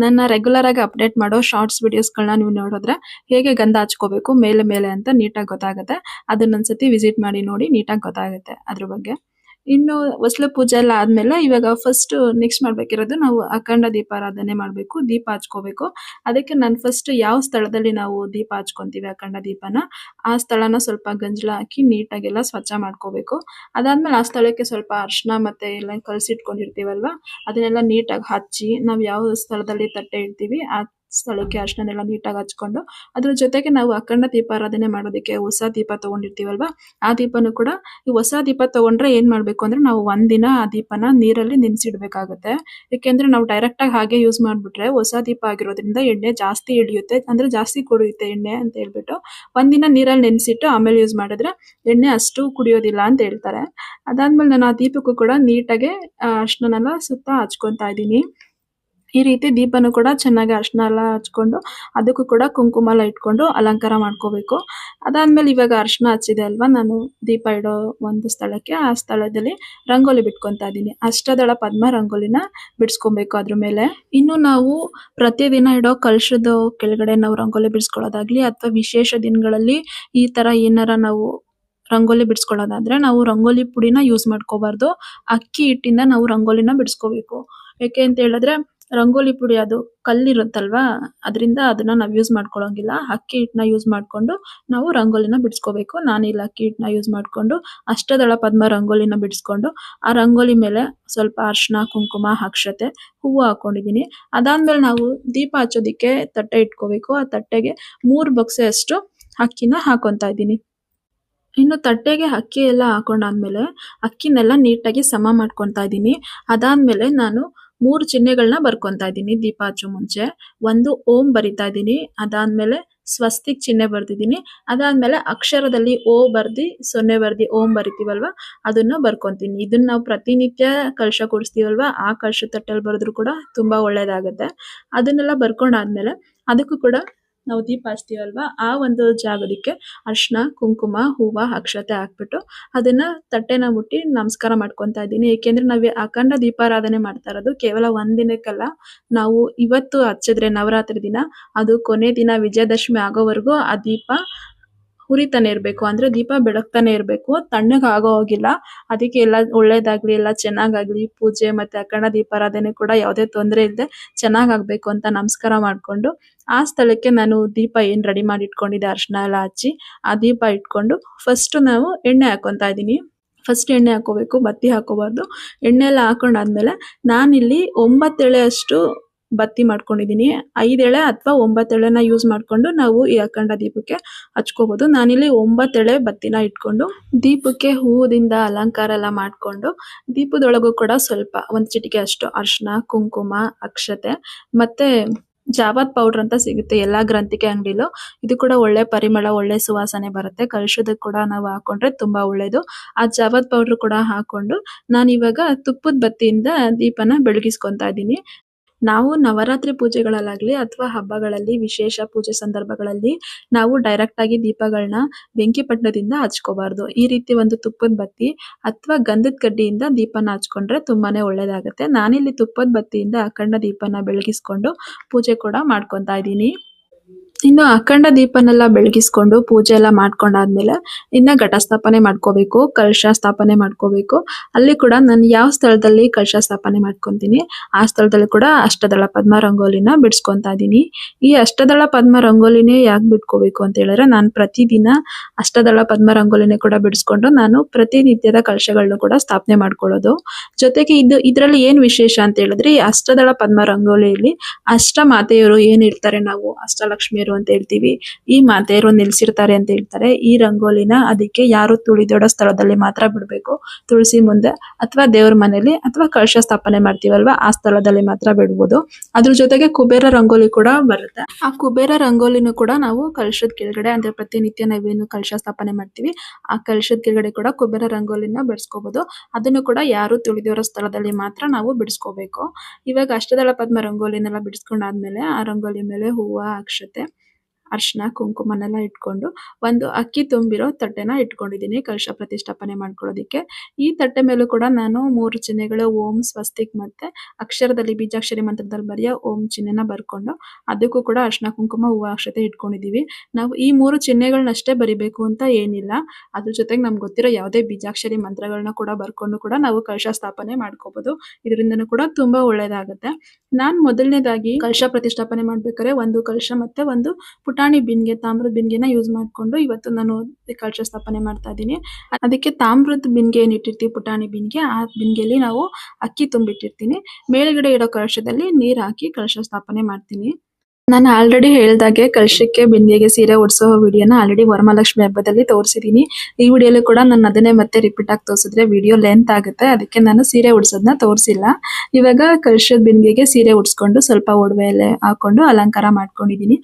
ನನ್ನ ರೆಗ್ಯುಲರ್ ಆಗಿ ಅಪ್ಡೇಟ್ ಮಾಡೋ ಶಾರ್ಟ್ಸ್ ವಿಡಿಯೋಸ್ಗಳನ್ನ ನೀವು ನೋಡಿದ್ರೆ ಹೇಗೆ ಗಂಧ ಹಚ್ಕೋಬೇಕು ಮೇಲೆ ಅಂತ ನೀಟಾಗಿ ಗೊತ್ತಾಗುತ್ತೆ. ಅದನ್ನ ಒಂದ್ಸತಿ ವಿಸಿಟ್ ಮಾಡಿ ನೋಡಿ, ನೀಟಾಗಿ ಗೊತ್ತಾಗುತ್ತೆ ಅದ್ರ ಬಗ್ಗೆ. ಇನ್ನು ಹೊಸ್ಲು ಪೂಜೆ ಎಲ್ಲ ಆದ್ಮೇಲೆ ಇವಾಗ ಫಸ್ಟ್ ನೆಕ್ಸ್ಟ್ ಮಾಡ್ಬೇಕಿರೋದು ನಾವು ಅಖಂಡ ದೀಪಾರಾಧನೆ ಮಾಡ್ಬೇಕು, ದೀಪ ಹಚ್ಕೋಬೇಕು. ಅದಕ್ಕೆ ನಾನು ಫಸ್ಟ್ ಯಾವ ಸ್ಥಳದಲ್ಲಿ ನಾವು ದೀಪ ಹಚ್ಕೊಂತೀವಿ ಅಖಂಡ ದೀಪನ ಆ ಸ್ಥಳನ ಸ್ವಲ್ಪ ಗಂಜಲ ಹಾಕಿ ನೀಟಾಗೆಲ್ಲ ಸ್ವಚ್ಛ ಮಾಡ್ಕೋಬೇಕು. ಅದಾದ್ಮೇಲೆ ಆ ಸ್ಥಳಕ್ಕೆ ಸ್ವಲ್ಪ ಅರ್ಶಿನ ಮತ್ತೆ ಎಲ್ಲ ಕಲಸಿಟ್ಕೊಂಡಿರ್ತೀವಲ್ವಾ ಅದನ್ನೆಲ್ಲ ನೀಟಾಗಿ ಹಚ್ಚಿ ನಾವು ಯಾವ ಸ್ಥಳದಲ್ಲಿ ತಟ್ಟೆ ಇಡ್ತೀವಿ ಆ ಸ್ಥಳಕ್ಕೆ ಅರ್ಶಿನೆಲ್ಲ ನೀಟಾಗಿ ಹಚ್ಕೊಂಡು ಅದ್ರ ಜೊತೆಗೆ ನಾವು ಅಖಂಡ ದೀಪಾರಾಧನೆ ಮಾಡೋದಕ್ಕೆ ಹೊಸ ದೀಪ ತಗೊಂಡಿರ್ತೀವಲ್ವಾ ಆ ದೀಪನು ಕೂಡ ಈ ಹೊಸ ದೀಪ ತಗೊಂಡ್ರೆ ಏನ್ ಮಾಡ್ಬೇಕು ಅಂದ್ರೆ ನಾವು ಒಂದಿನ ಆ ದೀಪನ ನೀರಲ್ಲಿ ನೆನೆಸಿಡ್ಬೇಕಾಗುತ್ತೆ. ಯಾಕೆಂದ್ರೆ ನಾವು ಡೈರೆಕ್ಟ್ ಆಗಿ ಹಾಗೆ ಯೂಸ್ ಮಾಡ್ಬಿಟ್ರೆ ಹೊಸ ದೀಪ ಆಗಿರೋದ್ರಿಂದ ಎಣ್ಣೆ ಜಾಸ್ತಿ ಹಿಡಿಯುತ್ತೆ, ಅಂದ್ರೆ ಜಾಸ್ತಿ ಕುಡಿಯುತ್ತೆ ಎಣ್ಣೆ ಅಂತ ಹೇಳ್ಬಿಟ್ಟು ಒಂದಿನ ನೀರಲ್ಲಿ ನೆನೆಸಿಟ್ಟು ಆಮೇಲೆ ಯೂಸ್ ಮಾಡಿದ್ರೆ ಎಣ್ಣೆ ಅಷ್ಟು ಕುಡಿಯೋದಿಲ್ಲ ಅಂತ ಹೇಳ್ತಾರೆ. ಅದಾದ್ಮೇಲೆ ನಾನು ಆ ದೀಪಕ್ಕೂ ಕೂಡ ನೀಟಾಗೆ ಅರ್ಶಿನೆಲ್ಲ ಸುತ್ತ ಹಚ್ಕೊಂತಾ ಇದ್ದೀನಿ. ಈ ರೀತಿ ದೀಪನು ಕೂಡ ಚೆನ್ನಾಗಿ ಅರ್ಶಿನ ಎಲ್ಲ ಹಚ್ಕೊಂಡು ಅದಕ್ಕೂ ಕೂಡ ಕುಂಕುಮ ಎಲ್ಲ ಇಟ್ಕೊಂಡು ಅಲಂಕಾರ ಮಾಡ್ಕೋಬೇಕು. ಅದಾದ್ಮೇಲೆ ಇವಾಗ ಅರ್ಶಿನ ಹಚ್ಚಿದೆ ಅಲ್ವಾ, ನಾನು ದೀಪ ಇಡೋ ಒಂದು ಸ್ಥಳಕ್ಕೆ ಆ ಸ್ಥಳದಲ್ಲಿ ರಂಗೋಲಿ ಬಿಟ್ಕೊಂತಾ ಇದ್ದೀನಿ. ಅಷ್ಟದಳ ಪದ್ಮ ರಂಗೋಲಿನ ಬಿಡಿಸ್ಕೊಬೇಕು ಅದ್ರ ಮೇಲೆ. ಇನ್ನು ನಾವು ಪ್ರತಿದಿನ ಇಡೋ ಕಲಶದ ಕೆಳಗಡೆ ನಾವು ರಂಗೋಲಿ ಬಿಡಿಸ್ಕೊಳ್ಳೋದಾಗ್ಲಿ ಅಥವಾ ವಿಶೇಷ ದಿನಗಳಲ್ಲಿ ಈ ತರ ಏನಾರ ನಾವು ರಂಗೋಲಿ ಬಿಡಿಸ್ಕೊಳ್ಳೋದಾದ್ರೆ ನಾವು ರಂಗೋಲಿ ಪುಡಿನ ಯೂಸ್ ಮಾಡ್ಕೋಬಾರ್ದು, ಅಕ್ಕಿ ಹಿಟ್ಟಿಂದ ನಾವು ರಂಗೋಲಿನ ಬಿಡಿಸ್ಕೋಬೇಕು. ಯಾಕೆ ಅಂತ ಹೇಳಿದ್ರೆ ರಂಗೋಲಿ ಪುಡಿ ಅದು ಕಲ್ಲಿರುತ್ತಲ್ವಾ ಅದರಿಂದ ಅದನ್ನ ನಾವು ಯೂಸ್ ಮಾಡ್ಕೊಳ್ಳೋಂಗಿಲ್ಲ. ಅಕ್ಕಿ ಹಿಟ್ಟನ್ನ ಯೂಸ್ ಮಾಡ್ಕೊಂಡು ನಾವು ರಂಗೋಲಿನ ಬಿಡಿಸ್ಕೋಬೇಕು. ನಾನಿಲ್ಲಿ ಅಕ್ಕಿ ಹಿಟ್ಟನ್ನ ಯೂಸ್ ಮಾಡ್ಕೊಂಡು ಅಷ್ಟದಳ ಪದ್ಮ ರಂಗೋಲಿನ ಬಿಡಿಸ್ಕೊಂಡು ಆ ರಂಗೋಲಿ ಮೇಲೆ ಸ್ವಲ್ಪ ಅರ್ಶಿನ, ಕುಂಕುಮ, ಅಕ್ಷತೆ, ಹೂವು ಹಾಕೊಂಡಿದ್ದೀನಿ. ಅದಾದ್ಮೇಲೆ ನಾವು ದೀಪ ಹಚ್ಚೋದಿಕ್ಕೆ ತಟ್ಟೆ ಇಟ್ಕೋಬೇಕು. ಆ ತಟ್ಟೆಗೆ 3 ಬೊಕ್ಸೆ ಅಷ್ಟು ಅಕ್ಕಿನ ಹಾಕೊಂತಾ ಇದ್ದೀನಿ. ಇನ್ನು ತಟ್ಟೆಗೆ ಅಕ್ಕಿ ಎಲ್ಲ ಹಾಕೊಂಡಾದ್ಮೇಲೆ ಅಕ್ಕಿನೆಲ್ಲ ನೀಟಾಗಿ ಸಮ ಮಾಡ್ಕೊಂತಾ ಇದ್ದೀನಿ. ಅದಾದ್ಮೇಲೆ ನಾನು 3 ಚಿಹ್ನೆಗಳನ್ನ ಬರ್ಕೊಂತಾ ಇದ್ದೀನಿ ದೀಪ ಹಚ್ಚೋ ಮುಂಚೆ. ಒಂದು ಓಂ ಬರಿತಾ ಇದ್ದೀನಿ, ಅದಾದ್ಮೇಲೆ ಸ್ವಸ್ತಿಕ್ ಚಿಹ್ನೆ ಬರ್ದಿದ್ದೀನಿ. ಅದಾದ್ಮೇಲೆ ಅಕ್ಷರದಲ್ಲಿ ಓ ಬರ್ದಿ 0 ಬರ್ದಿ ಓಂ ಬರಿತೀವಲ್ವಾ ಅದನ್ನ ಬರ್ಕೊಂತೀನಿ. ಇದನ್ನ ನಾವು ಪ್ರತಿನಿತ್ಯ ಕಲಶ ಕೂರಿಸ್ತೀವಲ್ವಾ ಆ ಕಲಶ ತಟ್ಟಲ್ಲಿ ಬರೆದ್ರು ಕೂಡ ತುಂಬಾ ಒಳ್ಳೇದಾಗುತ್ತೆ. ಅದನ್ನೆಲ್ಲ ಬರ್ಕೊಂಡಾದ್ಮೇಲೆ ಅದಕ್ಕೂ ಕೂಡ ನಾವು ದೀಪ ಹಚ್ತೀವಲ್ವಾ ಆ ಒಂದು ಜಾಗದಕ್ಕೆ ಅರಿಶಿನ ಕುಂಕುಮ ಹೂವ ಅಕ್ಷತೆ ಹಾಕ್ಬಿಟ್ಟು ಅದನ್ನ ತಟ್ಟೆನ ಮುಟ್ಟಿ ನಮಸ್ಕಾರ ಮಾಡ್ಕೊಂತಾ ಇದ್ದೀನಿ. ಏಕೆಂದ್ರೆ ನಾವು ಅಖಂಡ ದೀಪಾರಾಧನೆ ಮಾಡ್ತಾ ಇರೋದು ಕೇವಲ ಒಂದ್ ದಿನಕ್ಕಲ್ಲ. ನಾವು ಇವತ್ತು ಹಚ್ಚಿದ್ರೆ ನವರಾತ್ರಿ ದಿನ ಅದು ಕೊನೆ ದಿನ ವಿಜಯದಶಮಿ ಆಗೋವರೆಗೂ ಆ ದೀಪ ಉರಿತಾನೆ ಇರ್ಬೇಕು. ಅಂದ್ರೆ ದೀಪ ಬೆಳಗ್ತಾನೆ ಇರ್ಬೇಕು, ತಣ್ಣಗ್ ಆಗೋ ಹೋಗಿಲ್ಲ. ಅದಕ್ಕೆ ಎಲ್ಲ ಒಳ್ಳೇದಾಗ್ಲಿ, ಎಲ್ಲ ಚೆನ್ನಾಗಾಗ್ಲಿ, ಪೂಜೆ ಮತ್ತೆ ಅಖಂಡ ದೀಪಾರಾಧನೆ ಕೂಡ ಯಾವುದೇ ತೊಂದರೆ ಇಲ್ಲದೆ ಚೆನ್ನಾಗಾಗ್ಬೇಕು ಅಂತ ನಮಸ್ಕಾರ ಮಾಡ್ಕೊಂಡು ಆ ಸ್ಥಳಕ್ಕೆ ನಾನು ದೀಪ ಏನ್ ರೆಡಿ ಮಾಡಿ ಇಟ್ಕೊಂಡಿದ್ದೆ ಅರಿಶಿನ ಎಲ್ಲ ಹಚ್ಚಿ ಆ ದೀಪ ಇಟ್ಕೊಂಡು ಫಸ್ಟ್ ನಾವು ಎಣ್ಣೆ ಹಾಕೊಂತಾ ಇದೀನಿ. ಫಸ್ಟ್ ಎಣ್ಣೆ ಹಾಕೋಬೇಕು, ಬತ್ತಿ ಹಾಕೋಬಾರ್ದು. ಎಣ್ಣೆ ಎಲ್ಲ ಹಾಕೊಂಡಾದ್ಮೇಲೆ ನಾನಿಲ್ಲಿ 9 ಎಳೆ ಅಷ್ಟು ಬತ್ತಿ ಮಾಡ್ಕೊಂಡಿದೀನಿ. 5 ಎಳೆ ಅಥವಾ 9 ಎಳೆನ ಯೂಸ್ ಮಾಡ್ಕೊಂಡು ನಾವು ಈ ಅಖಂಡ ದೀಪಕ್ಕೆ ಹಚ್ಕೋಬಹುದು. ನಾನಿಲ್ಲಿ 9 ಎಳೆ ಬತ್ತಿನ ಇಟ್ಕೊಂಡು ದೀಪಕ್ಕೆ ಹೂವದಿಂದ ಅಲಂಕಾರ ಎಲ್ಲ ಮಾಡ್ಕೊಂಡು ದೀಪದೊಳಗೂ ಕೂಡ ಸ್ವಲ್ಪ ಒಂದ್ ಚಿಟಿಕೆ ಅಷ್ಟು ಅರಿಶಿನ ಕುಂಕುಮ ಅಕ್ಷತೆ ಮತ್ತೆ ಜಾವತ್ ಪೌಡರ್ ಅಂತ ಸಿಗುತ್ತೆ ಎಲ್ಲಾ ಗ್ರಂಥಿಕೆ ಅಂಗಡಿಲೂ. ಇದು ಕೂಡ ಒಳ್ಳೆ ಪರಿಮಳ, ಒಳ್ಳೆ ಸುವಾಸನೆ ಬರುತ್ತೆ. ಕಲಶದಕ್ಕೆ ಕೂಡ ನಾವು ಹಾಕೊಂಡ್ರೆ ತುಂಬಾ ಒಳ್ಳೇದು. ಆ ಜಾವತ್ ಪೌಡರ್ ಕೂಡ ಹಾಕೊಂಡು ನಾನಿವಾಗ ತುಪ್ಪದ ಬತ್ತಿಯಿಂದ ದೀಪನ ಬೆಳಗಿಸ್ಕೊಂತಾ ಇದ್ದೀನಿ. ನಾವು ನವರಾತ್ರಿ ಪೂಜೆಗಳಲ್ಲಾಗ್ಲಿ ಅಥವಾ ಹಬ್ಬಗಳಲ್ಲಿ ವಿಶೇಷ ಪೂಜೆ ಸಂದರ್ಭಗಳಲ್ಲಿ ನಾವು ಡೈರೆಕ್ಟ್ ಆಗಿ ದೀಪಗಳನ್ನ ಬೆಂಕಿ ಪಟ್ಟಣದಿಂದ ಹಚ್ಕೋಬಾರ್ದು. ಈ ರೀತಿ ಒಂದು ತುಪ್ಪದ ಬತ್ತಿ ಅಥವಾ ಗಂಧದ ಕಡ್ಡಿಯಿಂದ ದೀಪನ ಹಚ್ಕೊಂಡ್ರೆ ತುಂಬಾನೇ ಒಳ್ಳೇದಾಗುತ್ತೆ. ನಾನಿಲ್ಲಿ ತುಪ್ಪದ ಬತ್ತಿಯಿಂದ ಅಖಂಡ ದೀಪನ ಬೆಳಗಿಸ್ಕೊಂಡು ಪೂಜೆ ಕೂಡ ಮಾಡ್ಕೊಂತಾ ಇದ್ದೀನಿ. ಇನ್ನು ಅಖಂಡ ದೀಪನೆಲ್ಲ ಬೆಳಗಿಸ್ಕೊಂಡು ಪೂಜೆ ಎಲ್ಲ ಮಾಡ್ಕೊಂಡಾದ್ಮೇಲೆ ಇನ್ನ ಘಟ ಸ್ಥಾಪನೆ ಮಾಡ್ಕೋಬೇಕು, ಕಲಶ ಸ್ಥಾಪನೆ ಮಾಡ್ಕೋಬೇಕು. ಅಲ್ಲಿ ಕೂಡ ನಾನು ಯಾವ ಸ್ಥಳದಲ್ಲಿ ಕಲಶ ಸ್ಥಾಪನೆ ಮಾಡ್ಕೊಂತೀನಿ ಆ ಸ್ಥಳದಲ್ಲಿ ಕೂಡ ಅಷ್ಟದಳ ಪದ್ಮ ರಂಗೋಲಿನ ಬಿಡಿಸ್ಕೊಂತಾ ಇದೀನಿ. ಈ ಅಷ್ಟದಳ ಪದ್ಮ ರಂಗೋಲಿನೇ ಯಾಕೆ ಬಿಟ್ಕೋಬೇಕು ಅಂತ ಹೇಳಿದ್ರೆ ನಾನು ಪ್ರತಿದಿನ ಅಷ್ಟದಳ ಪದ್ಮ ರಂಗೋಲಿನೇ ಕೂಡ ಬಿಡಿಸ್ಕೊಂಡು ನಾನು ಪ್ರತಿನಿತ್ಯದ ಕಲಶಗಳನ್ನು ಕೂಡ ಸ್ಥಾಪನೆ ಮಾಡ್ಕೊಳ್ಳೋದು. ಜೊತೆಗೆ ಇದ್ರಲ್ಲಿ ಏನ್ ವಿಶೇಷ ಅಂತ ಹೇಳಿದ್ರೆ ಈ ಅಷ್ಟದಳ ಪದ್ಮ ರಂಗೋಲಿಯಲ್ಲಿ ಅಷ್ಟ ಮಾತೆಯರು ಏನ್ ಇರ್ತಾರೆ, ನಾವು ಅಷ್ಟಲಕ್ಷ್ಮಿಯರು ಅಂತ ಹೇಳ್ತೀವಿ, ಈ ಮಾತೆಯರು ನಿಲ್ಸಿರ್ತಾರೆ ಅಂತ ಹೇಳ್ತಾರೆ. ಈ ರಂಗೋಲಿನ ಅದಕ್ಕೆ ಯಾರು ತುಳಿದೋಡೋ ಸ್ಥಳದಲ್ಲಿ ಮಾತ್ರ ಬಿಡ್ಬೇಕು. ತುಳಸಿ ಮುಂದೆ ಅಥವಾ ದೇವ್ರ ಮನೆಯಲ್ಲಿ ಅಥವಾ ಕಲಶ ಸ್ಥಾಪನೆ ಮಾಡ್ತೀವಲ್ವಾ ಆ ಸ್ಥಳದಲ್ಲಿ ಮಾತ್ರ ಬಿಡ್ಬೋದು. ಅದ್ರ ಜೊತೆಗೆ ಕುಬೇರ ರಂಗೋಲಿ ಕೂಡ ಬರುತ್ತೆ. ಆ ಕುಬೇರ ರಂಗೋಲಿನೂ ಕೂಡ ನಾವು ಕಲಶದ ಕೆಳಗಡೆ ಅಂದ್ರೆ ಪ್ರತಿನಿತ್ಯ ನಾವೇನು ಕಲಶ ಸ್ಥಾಪನೆ ಮಾಡ್ತೀವಿ ಆ ಕಲಶದ ಕೆಳಗಡೆ ಕೂಡ ಕುಬೇರ ರಂಗೋಲಿನ ಬಿಡಿಸ್ಕೋಬಹುದು. ಅದನ್ನು ಕೂಡ ಯಾರು ತುಳಿದಿರೋ ಸ್ಥಳದಲ್ಲಿ ಮಾತ್ರ ನಾವು ಬಿಡಿಸ್ಕೋಬೇಕು. ಇವಾಗ ಅಷ್ಟದಳ ಪದ್ಮ ರಂಗೋಲಿನೆಲ್ಲ ಬಿಡಿಸ್ಕೊಂಡಾದ್ಮೇಲೆ ಆ ರಂಗೋಲಿ ಮೇಲೆ ಹೂವ ಅಕ್ಷತೆ ಅರಿಶಿನ ಕುಂಕುಮನೆಲ್ಲ ಇಟ್ಕೊಂಡು ಒಂದು ಅಕ್ಕಿ ತುಂಬಿರೋ ತಟ್ಟೆನ ಇಟ್ಕೊಂಡಿದ್ದೀನಿ ಕಲಶ ಪ್ರತಿಷ್ಠಾಪನೆ ಮಾಡ್ಕೊಳ್ಳೋದಿಕ್ಕೆ. ಈ ತಟ್ಟೆ ಮೇಲೂ ಕೂಡ ನಾನು 3 ಚಿಹ್ನೆಗಳು ಓಂ ಸ್ವಸ್ತಿಕ್ ಮತ್ತೆ ಅಕ್ಷರದಲ್ಲಿ ಬೀಜಾಕ್ಷರಿ ಮಂತ್ರದಲ್ಲಿ ಬರೆಯೋ ಓಂ ಚಿಹ್ನೆನ ಬರ್ಕೊಂಡು ಅದಕ್ಕೂ ಕೂಡ ಅರಿಶಿನ ಕುಂಕುಮ ಹೂವ ಅಕ್ಷತೆ ಇಟ್ಕೊಂಡಿದೀವಿ. ನಾವು ಈ 3 ಚಿಹ್ನೆಗಳನ್ನಷ್ಟೇ ಬರಿಬೇಕು ಅಂತ ಏನಿಲ್ಲ. ಅದ್ರ ಜೊತೆಗೆ ನಮ್ಗೆ ಗೊತ್ತಿರೋ ಯಾವುದೇ ಬೀಜಾಕ್ಷರಿ ಮಂತ್ರಗಳನ್ನ ಕೂಡ ಬರ್ಕೊಂಡು ಕೂಡ ನಾವು ಕಲಶ ಸ್ಥಾಪನೆ ಮಾಡ್ಕೋಬಹುದು. ಇದರಿಂದನೂ ಕೂಡ ತುಂಬಾ ಒಳ್ಳೇದಾಗುತ್ತೆ. ನಾನ್ ಮೊದಲನೇದಾಗಿ ಕಲಶ ಪ್ರತಿಷ್ಠಾಪನೆ ಮಾಡ್ಬೇಕಾದ್ರೆ ಒಂದು ಕಲಶ ಮತ್ತೆ ಒಂದು ಪುಟಾಣಿ ಬಿನ್ಗೆ ತಾಮ್ರದ ಬಿನ್ಗೆನ ಯೂಸ್ ಮಾಡ್ಕೊಂಡು ಇವತ್ತು ನಾನು ಕಲಶ ಸ್ಥಾಪನೆ ಮಾಡ್ತಾ ಇದ್ದೀನಿ. ಅದಕ್ಕೆ ತಾಮ್ರದ ಬಿನ್ಗೆ ಏನ್ ಇಟ್ಟಿರ್ತೀವಿ ಪುಟಾಣಿ ಬಿನ್ಗೆ ಆ ಬಿನ್ಗೆಲಿ ನಾವು ಅಕ್ಕಿ ತುಂಬಿಟ್ಟಿರ್ತೀನಿ. ಮೇಲ್ಗಡೆ ಇಡೋ ಕಲಶದಲ್ಲಿ ನೀರ್ ಹಾಕಿ ಕಲಶ ಸ್ಥಾಪನೆ ಮಾಡ್ತೀನಿ. ನಾನು ಆಲ್ರೆಡಿ ಹೇಳ್ದಾಗೆ ಕಲಶಕ್ಕೆ ಬಿಂದಿಗೆಗೆ ಸೀರೆ ಉಡ್ಸೋ ವಿಡಿಯೋನ ಆಲ್ರೆಡಿ ವರಮಹಾಲಕ್ಷ್ಮಿ ಹಬ್ಬದಲ್ಲಿ ತೋರಿಸಿದೀನಿ. ಈ ವಿಡಿಯೋಲಿ ಕೂಡ ನಾನು ಅದನ್ನೇ ಮತ್ತೆ ರಿಪೀಟ್ ಆಗಿ ತೋರಿಸಿದ್ರೆ ವಿಡಿಯೋ ಲೆಂತ್ ಆಗುತ್ತೆ, ಅದಕ್ಕೆ ನಾನು ಸೀರೆ ಉಡ್ಸೋದನ್ನ ತೋರಿಸಿಲ್ಲ. ಇವಾಗ ಕಲಶದ ಬಿಂದಿಗೆಗೆ ಸೀರೆ ಉಡ್ಸ್ಕೊಂಡು ಸ್ವಲ್ಪ ಒಡವೆ ಎಲೆ ಹಾಕೊಂಡು ಅಲಂಕಾರ ಮಾಡ್ಕೊಂಡಿದೀನಿ.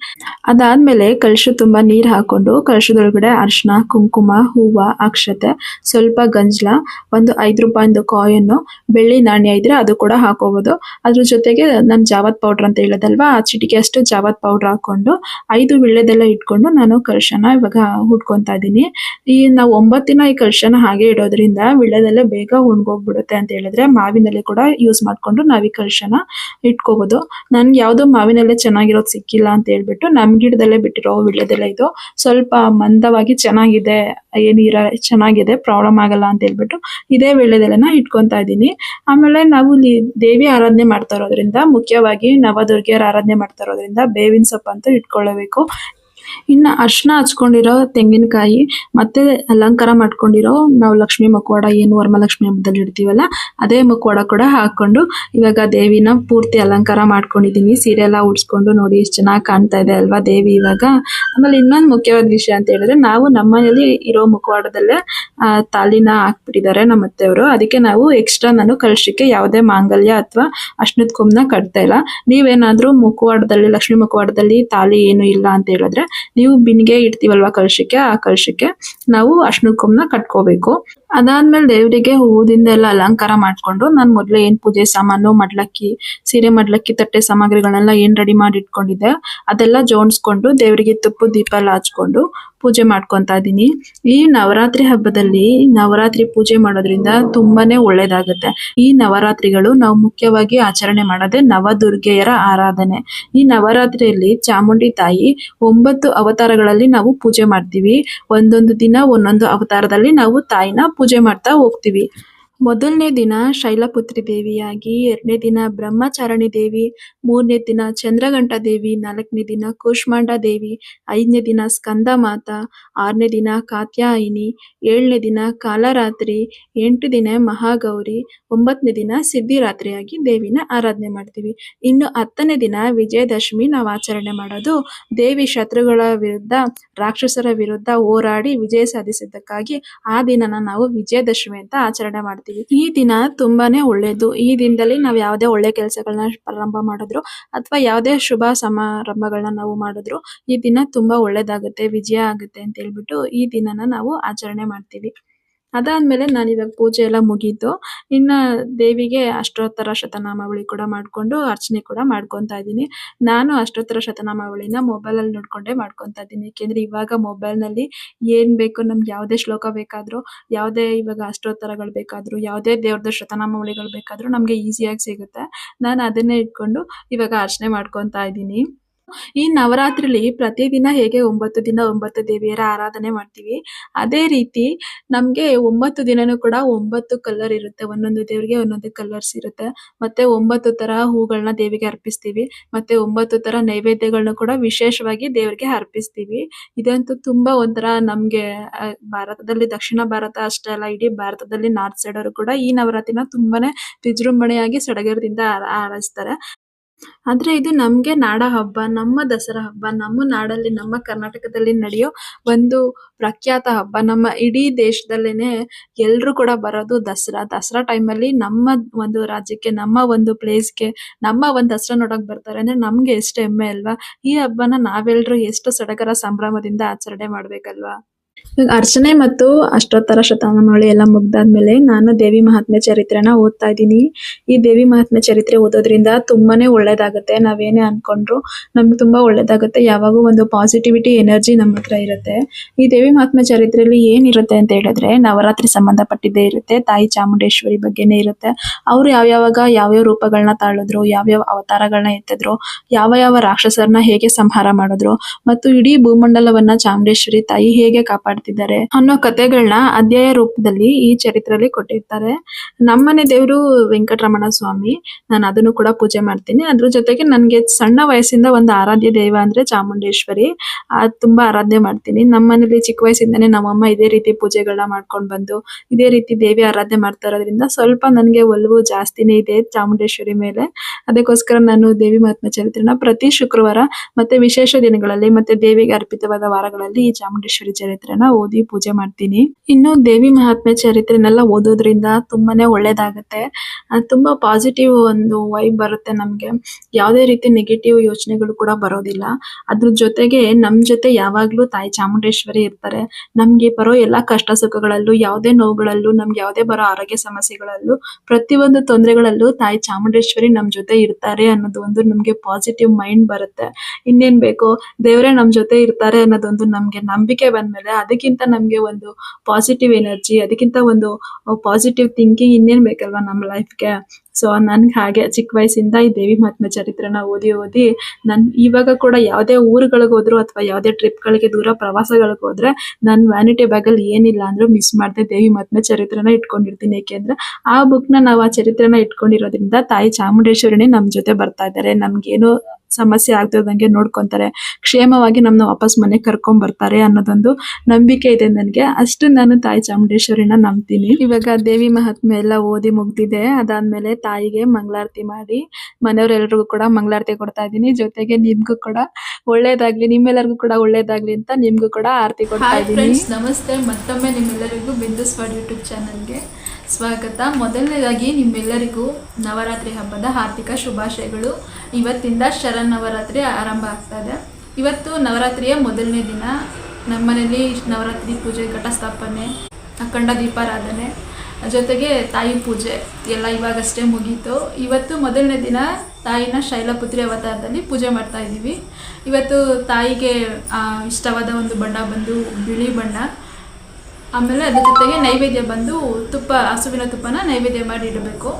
ಅದಾದ್ಮೇಲೆ ಕಲಶ ತುಂಬಾ ನೀರ್ ಹಾಕೊಂಡು ಕಲಶದೊಳಗಡೆ ಅರಿಶಿನ ಕುಂಕುಮ ಹೂವ ಅಕ್ಷತೆ ಸ್ವಲ್ಪ ಗಂಜಲ ಒಂದು 5 ರೂಪಾಯಿಂದು ಕಾಯಿನ್ ಬೆಳ್ಳಿ ನಾಣ್ಯ ಇದ್ರೆ ಅದು ಕೂಡ ಹಾಕೋಬಹುದು. ಅದ್ರ ಜೊತೆಗೆ ನಾನು ಜಾವತ್ ಪೌಡರ್ ಅಂತ ಹೇಳೋದಲ್ವಾ ಆ ಚಿಟಿಕೆ ಅಷ್ಟು ಜಾವತ್ ಪೌಡರ್ ಹಾಕೊಂಡು 5 ವಿಳ್ಳೆದೆಲೆ ಇಟ್ಕೊಂಡು ನಾನು ಕಲಶನ ಇವಾಗ ಹುಡ್ಕೊಂತಾ ಇದ್ದೀನಿ. ನಾವು 9 ದಿನ ಈ ಕಲಶನ ಹಾಗೆ ಇಡೋದ್ರಿಂದ ವಿಳ್ಳೆದೆಲೆ ಬೇಗ ಉಣ್ಗೋಗ್ಬಿಡುತ್ತೆ ಅಂತ ಹೇಳಿದ್ರೆ ಮಾವಿನೆಲೆ ಕೂಡ ಯೂಸ್ ಮಾಡ್ಕೊಂಡು ನಾವ್ ಈ ಕಲಶನ ಇಟ್ಕೋಬಹುದು. ನನ್ಗೆ ಯಾವ್ದು ಮಾವಿನೆಲೆ ಚೆನ್ನಾಗಿರೋದು ಸಿಕ್ಕಿಲ್ಲ ಅಂತ ಹೇಳ್ಬಿಟ್ಟು ನಮ್ ಗಿಡದಲ್ಲೇ ಬಿಟ್ಟಿರೋ ವಿಳ್ಳೆದೆಲೆ ಇದು ಸ್ವಲ್ಪ ಮಂದವಾಗಿ ಚೆನ್ನಾಗಿದೆ, ಚೆನ್ನಾಗಿದೆ ಪ್ರಾಬ್ಲಮ್ ಆಗಲ್ಲ ಅಂತ ಹೇಳ್ಬಿಟ್ಟು ಇದೇ ವಿಳ್ಳೆದೆಲೆನ ಇಟ್ಕೊಂತಾ ಇದ್ದೀನಿ. ಆಮೇಲೆ ನಾವು ಇಲ್ಲಿ ದೇವಿ ಆರಾಧನೆ ಮಾಡ್ತಾ ಇರೋದ್ರಿಂದ ಮುಖ್ಯವಾಗಿ ನವದುರ್ಗಿಯರ ಆರಾಧನೆ ಮಾಡ್ತಾ ಇರೋದ್ರಿಂದ ಬೇವಿನ ಸೊಪ್ಪು ಅಂತೂ ಇಟ್ಕೊಳ್ಳಬೇಕು. ಇನ್ನ ಅರ್ಶನ ಹಚ್ಕೊಂಡಿರೋ ತೆಂಗಿನಕಾಯಿ ಮತ್ತೆ ಅಲಂಕಾರ ಮಾಡ್ಕೊಂಡಿರೋ ನಾವು ಲಕ್ಷ್ಮಿ ಮುಖವಾಡ ಏನು ವರಮಹಾಲಕ್ಷ್ಮಿ ಹಬ್ಬದಲ್ಲಿ ಇಡ್ತೀವಲ್ಲ ಅದೇ ಮುಖವಾಡ ಕೂಡ ಹಾಕೊಂಡು ಇವಾಗ ದೇವಿನ ಪೂರ್ತಿ ಅಲಂಕಾರ ಮಾಡ್ಕೊಂಡಿದೀನಿ. ಸೀರೆ ಎಲ್ಲ ಉಡ್ಸ್ಕೊಂಡು ನೋಡಿ ಎಷ್ಟು ಚೆನ್ನಾಗಿ ಕಾಣ್ತಾ ಇದೆ ಅಲ್ವಾ ದೇವಿ ಇವಾಗ. ಆಮೇಲೆ ಇನ್ನೊಂದು ಮುಖ್ಯವಾದ ವಿಷಯ ಅಂತ ಹೇಳಿದ್ರೆ ನಾವು ನಮ್ಮನೇಲಿ ಇರೋ ಮುಖವಾಡದಲ್ಲೇ ತಾಲಿನ ಹಾಕ್ಬಿಟ್ಟಿದ್ದಾರೆ ನಮ್ಮ ಅತ್ತೆಯವರು. ಅದಕ್ಕೆ ನಾವು ಎಕ್ಸ್ಟ್ರಾ ನಾನು ಕಲಶಕ್ಕೆ ಯಾವುದೇ ಮಾಂಗಲ್ಯ ಅಥವಾ ಅರ್ಶನದ ಕೊಂಬನ್ನ ಕಟ್ತಾ ಇಲ್ಲ. ನೀವೇನಾದ್ರೂ ಮುಖವಾಡದಲ್ಲಿ ಲಕ್ಷ್ಮಿ ಮುಖವಾಡದಲ್ಲಿ ತಾಲಿ ಏನು ಇಲ್ಲ ಅಂತ ಹೇಳಿದ್ರೆ ನೀವು ಬಿನ್ಗೆ ಇಡ್ತೀವಲ್ವ ಕಳಶಕ್ಕೆ, ಆ ಕಳಶಕ್ಕೆ ನಾವು ಅರ್ಶಿಣದ ಕೊಂಬನ್ನ ಕಟ್ಕೋಬೇಕು. ಅದಾದ್ಮೇಲೆ ದೇವರಿಗೆ ಹೂವುದಿಂದ ಎಲ್ಲ ಅಲಂಕಾರ ಮಾಡ್ಕೊಂಡು ನಾನು ಮೊದಲೇ ಏನ್ ಪೂಜೆ ಸಾಮಾನು, ಮಡ್ಲಕ್ಕಿ, ಸೀರೆ ಮಡ್ಲಕ್ಕಿ, ತಟ್ಟೆ ಸಾಮಗ್ರಿಗಳನ್ನೆಲ್ಲ ಏನ್ ರೆಡಿ ಮಾಡಿ ಇಟ್ಕೊಂಡಿದ್ದೆ ಅದೆಲ್ಲ ಜೋಡಿಸ್ಕೊಂಡು ದೇವರಿಗೆ ತುಪ್ಪದ ದೀಪ ಎಲ್ಲ ಹಚ್ಕೊಂಡು ಪೂಜೆ ಮಾಡ್ಕೊಂತಾ ಇದ್ದೀನಿ. ಈ ನವರಾತ್ರಿ ಹಬ್ಬದಲ್ಲಿ ನವರಾತ್ರಿ ಪೂಜೆ ಮಾಡೋದ್ರಿಂದ ತುಂಬಾನೇ ಒಳ್ಳೇದಾಗುತ್ತೆ. ಈ ನವರಾತ್ರಿಗಳು ನಾವು ಮುಖ್ಯವಾಗಿ ಆಚರಣೆ ಮಾಡೋದೇ ನವದುರ್ಗೆಯರ ಆರಾಧನೆ. ಈ ನವರಾತ್ರಿಯಲ್ಲಿ ಚಾಮುಂಡಿ ತಾಯಿ 9 ಅವತಾರಗಳಲ್ಲಿ ನಾವು ಪೂಜೆ ಮಾಡ್ತೀವಿ. ಒಂದೊಂದು ದಿನ ಒಂದೊಂದು ಅವತಾರದಲ್ಲಿ ನಾವು ತಾಯಿನ ಪೂಜೆ ಮಾಡ್ತಾ ಹೋಗ್ತೀವಿ. ಮೊದಲನೇ ದಿನ ಶೈಲಪುತ್ರಿ ದೇವಿಯಾಗಿ, 2ನೇ ದಿನ ಬ್ರಹ್ಮಚಾರಣಿ ದೇವಿ, 3ನೇ ದಿನ ಚಂದ್ರಘಂಟಾ ದೇವಿ, 4ನೇ ದಿನ ಕೂಷ್ಮಾಂಡ ದೇವಿ, 5ನೇ ದಿನ ಸ್ಕಂದ ಮಾತಾ, 6ನೇ ದಿನ ಕಾತ್ಯಾಯಿನಿ, 7ನೇ ದಿನ ಕಾಲರಾತ್ರಿ, 8 ದಿನ ಮಹಾಗೌರಿ, 9ನೇ ದಿನ ಸಿದ್ಧಿರಾತ್ರಿಯಾಗಿ ದೇವಿನ ಆರಾಧನೆ ಮಾಡ್ತೀವಿ. ಇನ್ನು 10ನೇ ದಿನ ವಿಜಯದಶಮಿ ನಾವು ಆಚರಣೆ ಮಾಡೋದು. ದೇವಿ ಶತ್ರುಗಳ ವಿರುದ್ಧ, ರಾಕ್ಷಸರ ವಿರುದ್ಧ ಹೋರಾಡಿ ವಿಜಯ ಸಾಧಿಸಿದ್ದಕ್ಕಾಗಿ ಆ ದಿನನ ನಾವು ವಿಜಯದಶಮಿ ಅಂತ ಆಚರಣೆ ಮಾಡ್ತೀವಿ. ಈ ದಿನ ತುಂಬಾನೇ ಒಳ್ಳೇದು. ಈ ದಿನದಲ್ಲಿ ನಾವು ಯಾವುದೇ ಒಳ್ಳೆ ಕೆಲಸಗಳನ್ನ ಪ್ರಾರಂಭ ಮಾಡಿದ್ರು ಅಥವಾ ಯಾವುದೇ ಶುಭ ಸಮಾರಂಭಗಳನ್ನ ನಾವು ಮಾಡಿದ್ರು ಈ ದಿನ ತುಂಬಾ ಒಳ್ಳೇದಾಗುತ್ತೆ, ವಿಜಯ ಆಗುತ್ತೆ ಅಂತ ಹೇಳ್ಬಿಟ್ಟು ಈ ದಿನನ ನಾವು ಆಚರಣೆ ಮಾಡ್ತೀವಿ. ಅದಾದ್ಮೇಲೆ ನಾನು ಇವಾಗ ಪೂಜೆ ಎಲ್ಲ ಮುಗೀತು. ಇನ್ನ ದೇವಿಗೆ ಅಷ್ಟೋತ್ತರ ಶತನಾಮಾವಳಿ ಕೂಡ ಮಾಡ್ಕೊಂಡು ಅರ್ಚನೆ ಕೂಡ ಮಾಡ್ಕೊಂತಾ ಇದ್ದೀನಿ. ನಾನು ಅಷ್ಟೋತ್ತರ ಶತನಾಮಾವಳಿನ ಮೊಬೈಲಲ್ಲಿ ನೋಡ್ಕೊಂಡೇ ಮಾಡ್ಕೊಂತಾ ಇದ್ದೀನಿ. ಯಾಕೆಂದ್ರೆ ಇವಾಗ ಮೊಬೈಲ್ನಲ್ಲಿ ಏನ್ ಬೇಕು, ನಮ್ಗೆ ಯಾವುದೇ ಶ್ಲೋಕ ಬೇಕಾದ್ರೂ, ಯಾವುದೇ ಇವಾಗ ಅಷ್ಟೋತ್ತರಗಳು ಬೇಕಾದ್ರೂ, ಯಾವುದೇ ದೇವ್ರದ್ದು ಶತನಾಮಾವಳಿಗಳು ಬೇಕಾದ್ರೂ ನಮ್ಗೆ ಈಸಿಯಾಗಿ ಸಿಗುತ್ತೆ. ನಾನು ಅದನ್ನೇ ಇಟ್ಕೊಂಡು ಇವಾಗ ಅರ್ಚನೆ ಮಾಡ್ಕೊಂತಾ ಇದ್ದೀನಿ. ಈ ನವರಾತ್ರಿಲಿ ಪ್ರತಿದಿನ ಹೇಗೆ 9 ದಿನ 9 ದೇವಿಯರ ಆರಾಧನೆ ಮಾಡ್ತೀವಿ, ಅದೇ ರೀತಿ ನಮ್ಗೆ 9 ದಿನನೂ ಕೂಡ 9 ಕಲರ್ ಇರುತ್ತೆ. ಒಂದೊಂದು ದೇವ್ರಿಗೆ ಒಂದೊಂದು ಕಲರ್ಸ್ ಇರುತ್ತೆ. ಮತ್ತೆ 9 ತರ ಹೂಗಳನ್ನ ದೇವಿಗೆ ಅರ್ಪಿಸ್ತೀವಿ. ಮತ್ತೆ 9 ತರ ನೈವೇದ್ಯಗಳನ್ನ ಕೂಡ ವಿಶೇಷವಾಗಿ ದೇವರಿಗೆ ಅರ್ಪಿಸ್ತೀವಿ. ಇದಂತೂ ತುಂಬಾ ಒಂಥರ ನಮ್ಗೆ ಭಾರತದಲ್ಲಿ, ದಕ್ಷಿಣ ಭಾರತ ಅಷ್ಟೇ ಅಲ್ಲ, ಇಡೀ ಭಾರತದಲ್ಲಿ ನಾರ್ತ್ ಸೈಡ್ ಅವರು ಕೂಡ ಈ ನವರಾತ್ರಿನ ತುಂಬಾನೇ ವಿಜೃಂಭಣೆಯಾಗಿ ಸಡಗರದಿಂದ ಆರೈಸ್ತಾರೆ. ಆದ್ರೆ ಇದು ನಮ್ಗೆ ನಾಡ ಹಬ್ಬ, ನಮ್ಮ ದಸರಾ ಹಬ್ಬ, ನಮ್ಮ ನಾಡಲ್ಲಿ, ನಮ್ಮ ಕರ್ನಾಟಕದಲ್ಲಿ ನಡೆಯೋ ಒಂದು ಪ್ರಖ್ಯಾತ ಹಬ್ಬ. ನಮ್ಮ ಇಡೀ ದೇಶದಲ್ಲೇನೆ ಎಲ್ರು ಕೂಡ ಬರೋದು ದಸರಾ. ದಸರಾ ಟೈಮಲ್ಲಿ ನಮ್ಮ ಒಂದು ರಾಜ್ಯಕ್ಕೆ, ನಮ್ಮ ಒಂದು ಪ್ಲೇಸ್ಗೆ, ನಮ್ಮ ಒಂದು ದಸರಾ ನೋಡಕ್ ಬರ್ತಾರೆ ಅಂದ್ರೆ ನಮ್ಗೆ ಎಷ್ಟು ಹೆಮ್ಮೆ ಅಲ್ವಾ. ಈ ಹಬ್ಬನ ನಾವೆಲ್ಲರೂ ಎಷ್ಟು ಸಡಗರ ಸಂಭ್ರಮದಿಂದ ಆಚರಣೆ ಮಾಡ್ಬೇಕಲ್ವಾ. ಅರ್ಚನೆ ಮತ್ತು ಅಷ್ಟೋತ್ತರ ಶತನಾಮಾವಳಿ ಎಲ್ಲ ಮುಗ್ದಾದ್ಮೇಲೆ ನಾನು ದೇವಿ ಮಹಾತ್ಮೆ ಚರಿತ್ರೆನ ಓದ್ತಾ ಇದ್ದೀನಿ. ಈ ದೇವಿ ಮಹಾತ್ಮೆ ಚರಿತ್ರೆ ಓದೋದ್ರಿಂದ ತುಂಬಾನೇ ಒಳ್ಳೇದಾಗುತ್ತೆ. ನಾವೇನೇ ಅನ್ಕೊಂಡ್ರು ನಮ್ಗೆ ತುಂಬಾ ಒಳ್ಳೇದಾಗುತ್ತೆ. ಯಾವಾಗೂ ಒಂದು ಪಾಸಿಟಿವಿಟಿ ಎನರ್ಜಿ ನಮ್ಮ ಹತ್ರ ಇರುತ್ತೆ. ಈ ದೇವಿ ಮಹಾತ್ಮೆ ಚರಿತ್ರೆಯಲ್ಲಿ ಏನಿರುತ್ತೆ ಅಂತ ಹೇಳಿದ್ರೆ ನವರಾತ್ರಿ ಸಂಬಂಧಪಟ್ಟಿದ್ದೇ ಇರುತ್ತೆ. ತಾಯಿ ಚಾಮುಂಡೇಶ್ವರಿ ಬಗ್ಗೆನೇ ಇರುತ್ತೆ. ಅವ್ರು ಯಾವ್ಯಾವ ರೂಪಗಳನ್ನ ತಾಳಿದ್ರು, ಯಾವ್ಯಾವ ಅವತಾರಗಳನ್ನ ಎತ್ತಿದ್ರು, ಯಾವ ರಾಕ್ಷಸರನ್ನ ಹೇಗೆ ಸಂಹಾರ ಮಾಡಿದ್ರು, ಮತ್ತು ಇಡೀ ಭೂಮಂಡಲವನ್ನ ಚಾಮುಂಡೇಶ್ವರಿ ತಾಯಿ ಹೇಗೆ ಕಾಪಾಡ್ತಿದ್ದಾರೆ ಅನ್ನೋ ಕಥೆಗಳನ್ನ ಅಧ್ಯಾಯ ರೂಪದಲ್ಲಿ ಈ ಚರಿತ್ರೆಯಲ್ಲಿ ಕೊಟ್ಟಿರ್ತಾರೆ. ನಮ್ಮನೆ ದೇವರು ವೆಂಕಟರಮಣ ಸ್ವಾಮಿ. ನಾನು ಅದನ್ನು ಕೂಡ ಪೂಜೆ ಮಾಡ್ತೀನಿ. ಅದ್ರ ಜೊತೆಗೆ ನನ್ಗೆ ಸಣ್ಣ ವಯಸ್ಸಿಂದ ಒಂದು ಆರಾಧ್ಯ ದೈವ ಅಂದ್ರೆ ಚಾಮುಂಡೇಶ್ವರಿ. ತುಂಬಾ ಆರಾಧನೆ ಮಾಡ್ತೀನಿ. ನಮ್ಮನೇಲಿ ಚಿಕ್ಕ ವಯಸ್ಸಿಂದಾನೇ ನಮ್ಮಮ್ಮ ಇದೇ ರೀತಿ ಪೂಜೆಗಳನ್ನ ಮಾಡ್ಕೊಂಡು ಬಂದು ಇದೇ ರೀತಿ ದೇವಿ ಆರಾಧನೆ ಮಾಡ್ತಾ ಇರೋದ್ರಿಂದ ಸ್ವಲ್ಪ ನನ್ಗೆ ಒಲವು ಜಾಸ್ತಿನೇ ಇದೆ ಚಾಮುಂಡೇಶ್ವರಿ ಮೇಲೆ. ಅದಕ್ಕೋಸ್ಕರ ನಾನು ದೇವಿ ಮಹಾತ್ಮೆ ಚರಿತ್ರೆನ ಪ್ರತಿ ಶುಕ್ರವಾರ ಮತ್ತೆ ವಿಶೇಷ ದಿನಗಳಲ್ಲಿ ಮತ್ತೆ ದೇವಿಗೆ ಅರ್ಪಿತವಾದ ವಾರಗಳಲ್ಲಿ ಈ ಚಾಮುಂಡೇಶ್ವರಿ ಚರಿತ್ರೆನ ಓದಿ ಪೂಜೆ ಮಾಡ್ತೀನಿ. ಇನ್ನು ದೇವಿ ಮಹಾತ್ಮೆ ಚರಿತ್ರೆನೆಲ್ಲ ಓದೋದ್ರಿಂದ ತುಂಬಾನೇ ಒಳ್ಳೇದಾಗುತ್ತೆ. ತುಂಬಾ ಪಾಸಿಟಿವ್ ಒಂದು ವೈಬ್ ಬರುತ್ತೆ ನಮ್ಗೆ. ಯಾವುದೇ ರೀತಿ ನೆಗೆಟಿವ್ ಯೋಚನೆಗಳು ಕೂಡ ಬರೋದಿಲ್ಲ. ಅದ್ರ ಜೊತೆಗೆ ನಮ್ ಜೊತೆ ಯಾವಾಗ್ಲೂ ತಾಯಿ ಚಾಮುಂಡೇಶ್ವರಿ ಇರ್ತಾರೆ. ನಮ್ಗೆ ಬರೋ ಎಲ್ಲಾ ಕಷ್ಟ ಸುಖಗಳಲ್ಲೂ, ಯಾವುದೇ ನೋವುಗಳಲ್ಲೂ, ನಮ್ಗೆ ಯಾವುದೇ ಬರೋ ಆರೋಗ್ಯ ಸಮಸ್ಯೆಗಳಲ್ಲೂ, ಪ್ರತಿಯೊಂದು ತೊಂದರೆಗಳಲ್ಲೂ ತಾಯಿ ಚಾಮುಂಡೇಶ್ವರಿ ನಮ್ ಜೊತೆ ಇರ್ತಾರೆ ಅನ್ನೋದು ಒಂದು ನಮ್ಗೆ ಪಾಸಿಟಿವ್ ಮೈಂಡ್ ಬರುತ್ತೆ. ಇನ್ನೇನ್ ಬೇಕು, ದೇವರೇ ನಮ್ ಜೊತೆ ಇರ್ತಾರೆ ಅನ್ನೋದೊಂದು ನಮ್ಗೆ ನಂಬಿಕೆ ಬಂದ್ಮೇಲೆ ಅದಕ್ಕಿಂತ ನಮ್ಗೆ ಒಂದು ಪಾಸಿಟಿವ್ ಎನರ್ಜಿ, ಅದಕ್ಕಿಂತ ಒಂದು ಪಾಸಿಟಿವ್ ಥಿಂಕಿಂಗ್ ಇನ್ನೇನ್ ಬೇಕಲ್ವಾ ನಮ್ಮ ಲೈಫ್ಗೆ. ಸೊ ನನ್ಗೆ ಹಾಗೆ ಚಿಕ್ಕ ವಯಸ್ಸಿಂದ ಈ ದೇವಿ ಮಹಾತ್ಮೆ ಚರಿತ್ರೆನ ಓದಿ ನನ್ ಇವಾಗ ಕೂಡ ಯಾವುದೇ ಊರುಗಳಿಗೆ ಹೋದ್ರು ಅಥವಾ ಯಾವುದೇ ಟ್ರಿಪ್ಗಳಿಗೆ, ದೂರ ಪ್ರವಾಸಗಳಿಗೆ ಹೋದ್ರೆ ನನ್ ವ್ಯಾನಿಟಿ ಬ್ಯಾಗಲ್ಲಿ ಏನಿಲ್ಲ ಅಂದ್ರೂ ಮಿಸ್ ಮಾಡದೆ ದೇವಿ ಮಹಾತ್ಮೆ ಚರಿತ್ರೆನ ಇಟ್ಕೊಂಡಿರ್ತೀನಿ. ಯಾಕೆಂದ್ರೆ ಆ ಬುಕ್ನ ನಾವು ಆ ಚರಿತ್ರೆನ ಇಟ್ಕೊಂಡಿರೋದ್ರಿಂದ ತಾಯಿ ಚಾಮುಂಡೇಶ್ವರಿನೇ ನಮ್ ಜೊತೆ ಬರ್ತಾ ಇದ್ದಾರೆ. ನಮ್ಗೇನು ಸಮಸ್ಯೆ ಆಗ್ತಿರೋದಂಗೆ ನೋಡ್ಕೊಂತಾರೆ, ಕ್ಷೇಮವಾಗಿ ನಮ್ನ ವಾಪಸ್ ಮನೆ ಕರ್ಕೊಂಡ್ ಬರ್ತಾರೆ ಅನ್ನೋದೊಂದು ನಂಬಿಕೆ ಇದೆ ನನಗೆ. ಅಷ್ಟು ನಾನು ತಾಯಿ ಚಾಮುಂಡೇಶ್ವರಿನ ನಂಬ್ತೀನಿ. ಇವಾಗ ದೇವಿ ಮಹಾತ್ಮೆ ಎಲ್ಲ ಓದಿ ಮುಗ್ದಿದೆ. ಅದಾದ್ಮೇಲೆ ತಾಯಿಗೆ ಮಂಗಳಾರತಿ ಮಾಡಿ ಮನೆಯವರೆಲ್ರಿಗೂ ಕೂಡ ಮಂಗಳಾರತಿ ಕೊಡ್ತಾ ಇದ್ದೀನಿ. ಜೊತೆಗೆ ನಿಮ್ಗೂ ಕೂಡ ಒಳ್ಳೇದಾಗ್ಲಿ, ನಿಮ್ಮೆಲ್ಲರಿಗೂ ಕೂಡ ಒಳ್ಳೇದಾಗ್ಲಿ ಅಂತ ನಿಮ್ಗೂ ಕೂಡ ಆರತಿ ಕೊಡ್ತಾ ಇದ್ದೀನಿ. ನಮಸ್ತೆ, ಮತ್ತೊಮ್ಮೆ ನಿಮ್ಮೆಲ್ಲರಿಗೂ ಬಿಂದು ಸ್ವಾಡ್ ಯೂಟ್ಯೂಬ್ ಚಾನಲ್ಗೆ ಸ್ವಾಗತ. ಮೊದಲನೇದಾಗಿ ನಿಮ್ಮೆಲ್ಲರಿಗೂ ನವರಾತ್ರಿ ಹಬ್ಬದ ಹಾರ್ದಿಕ ಶುಭಾಶಯಗಳು. ಇವತ್ತಿಂದ ಶರನ್ನವರಾತ್ರಿ ಆರಂಭ ಆಗ್ತಾ ಇದೆ. ಇವತ್ತು ನವರಾತ್ರಿಯ ಮೊದಲನೇ ದಿನ. ನಮ್ಮ ಮನೇಲಿ ನವರಾತ್ರಿ ಪೂಜೆ, ಘಟಸ್ಥಾಪನೆ, ಅಖಂಡ ದೀಪಾರಾಧನೆ ಜೊತೆಗೆ ತಾಯಿ ಪೂಜೆ ಎಲ್ಲ ಇವಾಗಷ್ಟೇ ಮುಗೀತು. ಇವತ್ತು ಮೊದಲನೇ ದಿನ ತಾಯಿನ ಶೈಲಪುತ್ರಿ ಅವತಾರದಲ್ಲಿ ಪೂಜೆ ಮಾಡ್ತಾ ಇದ್ದೀವಿ. ಇವತ್ತು ತಾಯಿಗೆ ಇಷ್ಟವಾದ ಒಂದು ಬಣ್ಣ ಬಂದು ಬಿಳಿ ಬಣ್ಣ. ಆಮೇಲೆ ಅದ್ರ ಜೊತೆಗೆ ನೈವೇದ್ಯ ಬಂದು ತುಪ್ಪ, ಹಸುವಿನ ತುಪ್ಪನ ನೈವೇದ್ಯ ಮಾಡಿ ಇಡಬೇಕು.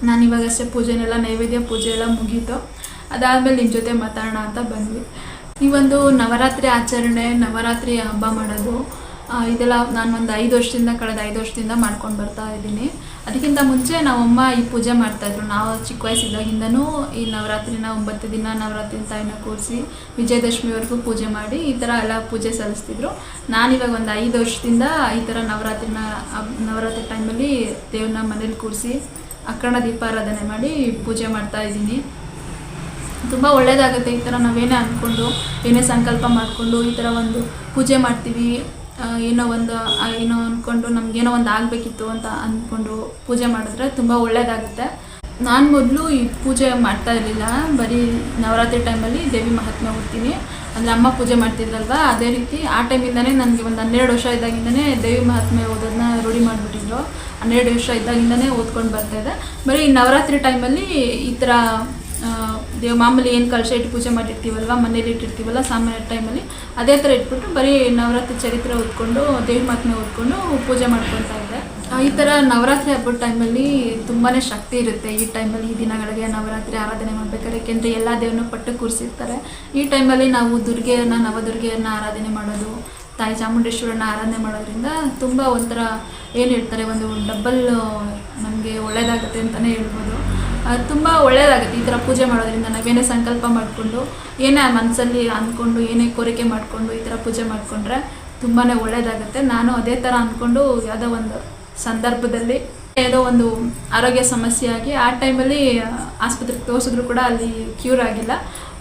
ನಾನು ಇವಾಗಷ್ಟೇ ಪೂಜೆನೆಲ್ಲ ನೈವೇದ್ಯ ಪೂಜೆ ಎಲ್ಲ ಮುಗೀತು. ಅದಾದಮೇಲೆ ನಿಮ್ಮ ಜೊತೆ ಮಾತಾಡೋಣ ಅಂತ ಬಂದ್ವಿ. ಈ ಒಂದು ನವರಾತ್ರಿ ಆಚರಣೆ, ನವರಾತ್ರಿ ಹಬ್ಬ ಮಾಡೋದು ಇದೆಲ್ಲ ನಾನು ಒಂದು ಕಳೆದ 5 ವರ್ಷದಿಂದ ಮಾಡ್ಕೊಂಡು ಬರ್ತಾ ಇದ್ದೀನಿ. ಅದಕ್ಕಿಂತ ಮುಂಚೆ ನಮ್ಮಮ್ಮ ಈ ಪೂಜೆ ಮಾಡ್ತಾಯಿದ್ರು. ನಾವು ಚಿಕ್ಕ ವಯಸ್ಸಿದ್ದಾಗಿಂದನೂ ಈ ನವರಾತ್ರಿನ 9 ದಿನ ನವರಾತ್ರಿ ತಾಯಿನ ಕೂರಿಸಿ ವಿಜಯದಶಮಿವರೆಗೂ ಪೂಜೆ ಮಾಡಿ ಈ ಥರ ಎಲ್ಲ ಪೂಜೆ ಸಲ್ಲಿಸ್ತಿದ್ರು. ನಾನಿವಾಗ ಒಂದು 5 ವರ್ಷದಿಂದ ಈ ಥರ ನವರಾತ್ರಿ ಟೈಮಲ್ಲಿ ದೇವ್ರನ್ನ ಮನೇಲಿ ಕೂರಿಸಿ ಅಖಂಡ ದೀಪಾರಾಧನೆ ಮಾಡಿ ಪೂಜೆ ಮಾಡ್ತಾ ಇದ್ದೀನಿ. ತುಂಬ ಒಳ್ಳೆಯದಾಗುತ್ತೆ. ಈ ಥರ ನಾವೇನೇ ಅಂದ್ಕೊಂಡು, ಏನೇ ಸಂಕಲ್ಪ ಮಾಡಿಕೊಂಡು ಈ ಥರ ಒಂದು ಪೂಜೆ ಮಾಡ್ತೀವಿ. ಏನೋ ಅಂದ್ಕೊಂಡು ನಮಗೇನೋ ಒಂದು ಆಗಬೇಕಿತ್ತು ಅಂತ ಅಂದ್ಕೊಂಡು ಪೂಜೆ ಮಾಡಿದ್ರೆ ತುಂಬ ಒಳ್ಳೆಯದಾಗುತ್ತೆ. ನಾನು ಮೊದಲು ಈ ಪೂಜೆ ಮಾಡ್ತಾ ಇರಲಿಲ್ಲ. ಬರೀ ನವರಾತ್ರಿ ಟೈಮಲ್ಲಿ ದೇವಿ ಮಹಾತ್ಮೆ ಓದ್ತೀನಿ. ಅಂದರೆ ಅಮ್ಮ ಪೂಜೆ ಮಾಡ್ತಿದ್ರಲ್ವ, ಅದೇ ರೀತಿ ಆ ಟೈಮಿಂದನೇ ನನಗೆ ಒಂದು 12 ವರ್ಷ ಇದ್ದಾಗಿಂದನೇ ದೇವಿ ಮಹಾತ್ಮೆ ಓದೋದನ್ನ ರೂಢಿ ಮಾಡಿಬಿಟ್ಟಿದ್ರು. 12 ವರ್ಷ ಇದ್ದಾಗಿಂದನೇ ಓದ್ಕೊಂಡು ಬರ್ತಾಯಿದ್ದೆ. ಬರೀ ನವರಾತ್ರಿ ಟೈಮಲ್ಲಿ ಈ ಥರ ಮಾಮೂಲಿ ಏನು ಕಳಶ ಇಟ್ಟು ಪೂಜೆ ಮಾಡಿರ್ತೀವಲ್ವ, ಮನೇಲಿ ಇಟ್ಟಿರ್ತೀವಲ್ಲ ಸಾಮಾನ್ಯ ಟೈಮಲ್ಲಿ, ಅದೇ ಥರ ಇಟ್ಬಿಟ್ಟು ಬರೀ ನವರಾತ್ರಿ ಚರಿತ್ರೆ ಓದ್ಕೊಂಡು ದೇವಿ ಮಹಾತ್ಮೆ ಓದ್ಕೊಂಡು ಪೂಜೆ ಮಾಡ್ಕೊತಾ ಇದ್ದೆ. ಈ ಥರ ನವರಾತ್ರಿ ಹಬ್ಬದ ಟೈಮಲ್ಲಿ ತುಂಬಾ ಶಕ್ತಿ ಇರುತ್ತೆ. ಈ ಟೈಮಲ್ಲಿ ಈ ದಿನಗಳಿಗೆ ನವರಾತ್ರಿ ಆರಾಧನೆ ಮಾಡಬೇಕಾದ್ರೆ, ಏಕೆಂದರೆ ಎಲ್ಲ ದೇವ್ರನ್ನ ಪಟ್ಟು ಕೂರಿಸಿರ್ತಾರೆ. ಈ ಟೈಮಲ್ಲಿ ನಾವು ನವದುರ್ಗೆಯರನ್ನ ಆರಾಧನೆ ಮಾಡೋದು, ತಾಯಿ ಚಾಮುಂಡೇಶ್ವರನ್ನ ಆರಾಧನೆ ಮಾಡೋದ್ರಿಂದ ತುಂಬ ಒಂಥರ ಏನು ಹೇಳ್ತಾರೆ, ಒಂದು ಡಬ್ಬಲ್ ನಮಗೆ ಒಳ್ಳೆಯದಾಗುತ್ತೆ ಅಂತಲೇ ಹೇಳ್ಬೋದು. ತುಂಬ ಒಳ್ಳೆಯದಾಗುತ್ತೆ ಈ ಥರ ಪೂಜೆ ಮಾಡೋದ್ರಿಂದ. ನಾವೇನೇ ಸಂಕಲ್ಪ ಮಾಡಿಕೊಂಡು, ಏನೇ ಮನಸ್ಸಲ್ಲಿ ಅಂದ್ಕೊಂಡು, ಏನೇ ಕೋರಿಕೆ ಮಾಡಿಕೊಂಡು ಈ ಥರ ಪೂಜೆ ಮಾಡಿಕೊಂಡ್ರೆ ತುಂಬಾ ಒಳ್ಳೆಯದಾಗುತ್ತೆ. ನಾನು ಅದೇ ಥರ ಅಂದ್ಕೊಂಡು ಯಾವುದೋ ಒಂದು ಸಂದರ್ಭದಲ್ಲಿ ಏನೋ ಒಂದು ಆರೋಗ್ಯ ಸಮಸ್ಯೆ ಆಗಿ ಆ ಟೈಮಲ್ಲಿ ಆಸ್ಪತ್ರೆಗೆ ತೋರಿಸಿದ್ರು ಕೂಡ ಅಲ್ಲಿ ಕ್ಯೂರ್ ಆಗಿಲ್ಲ.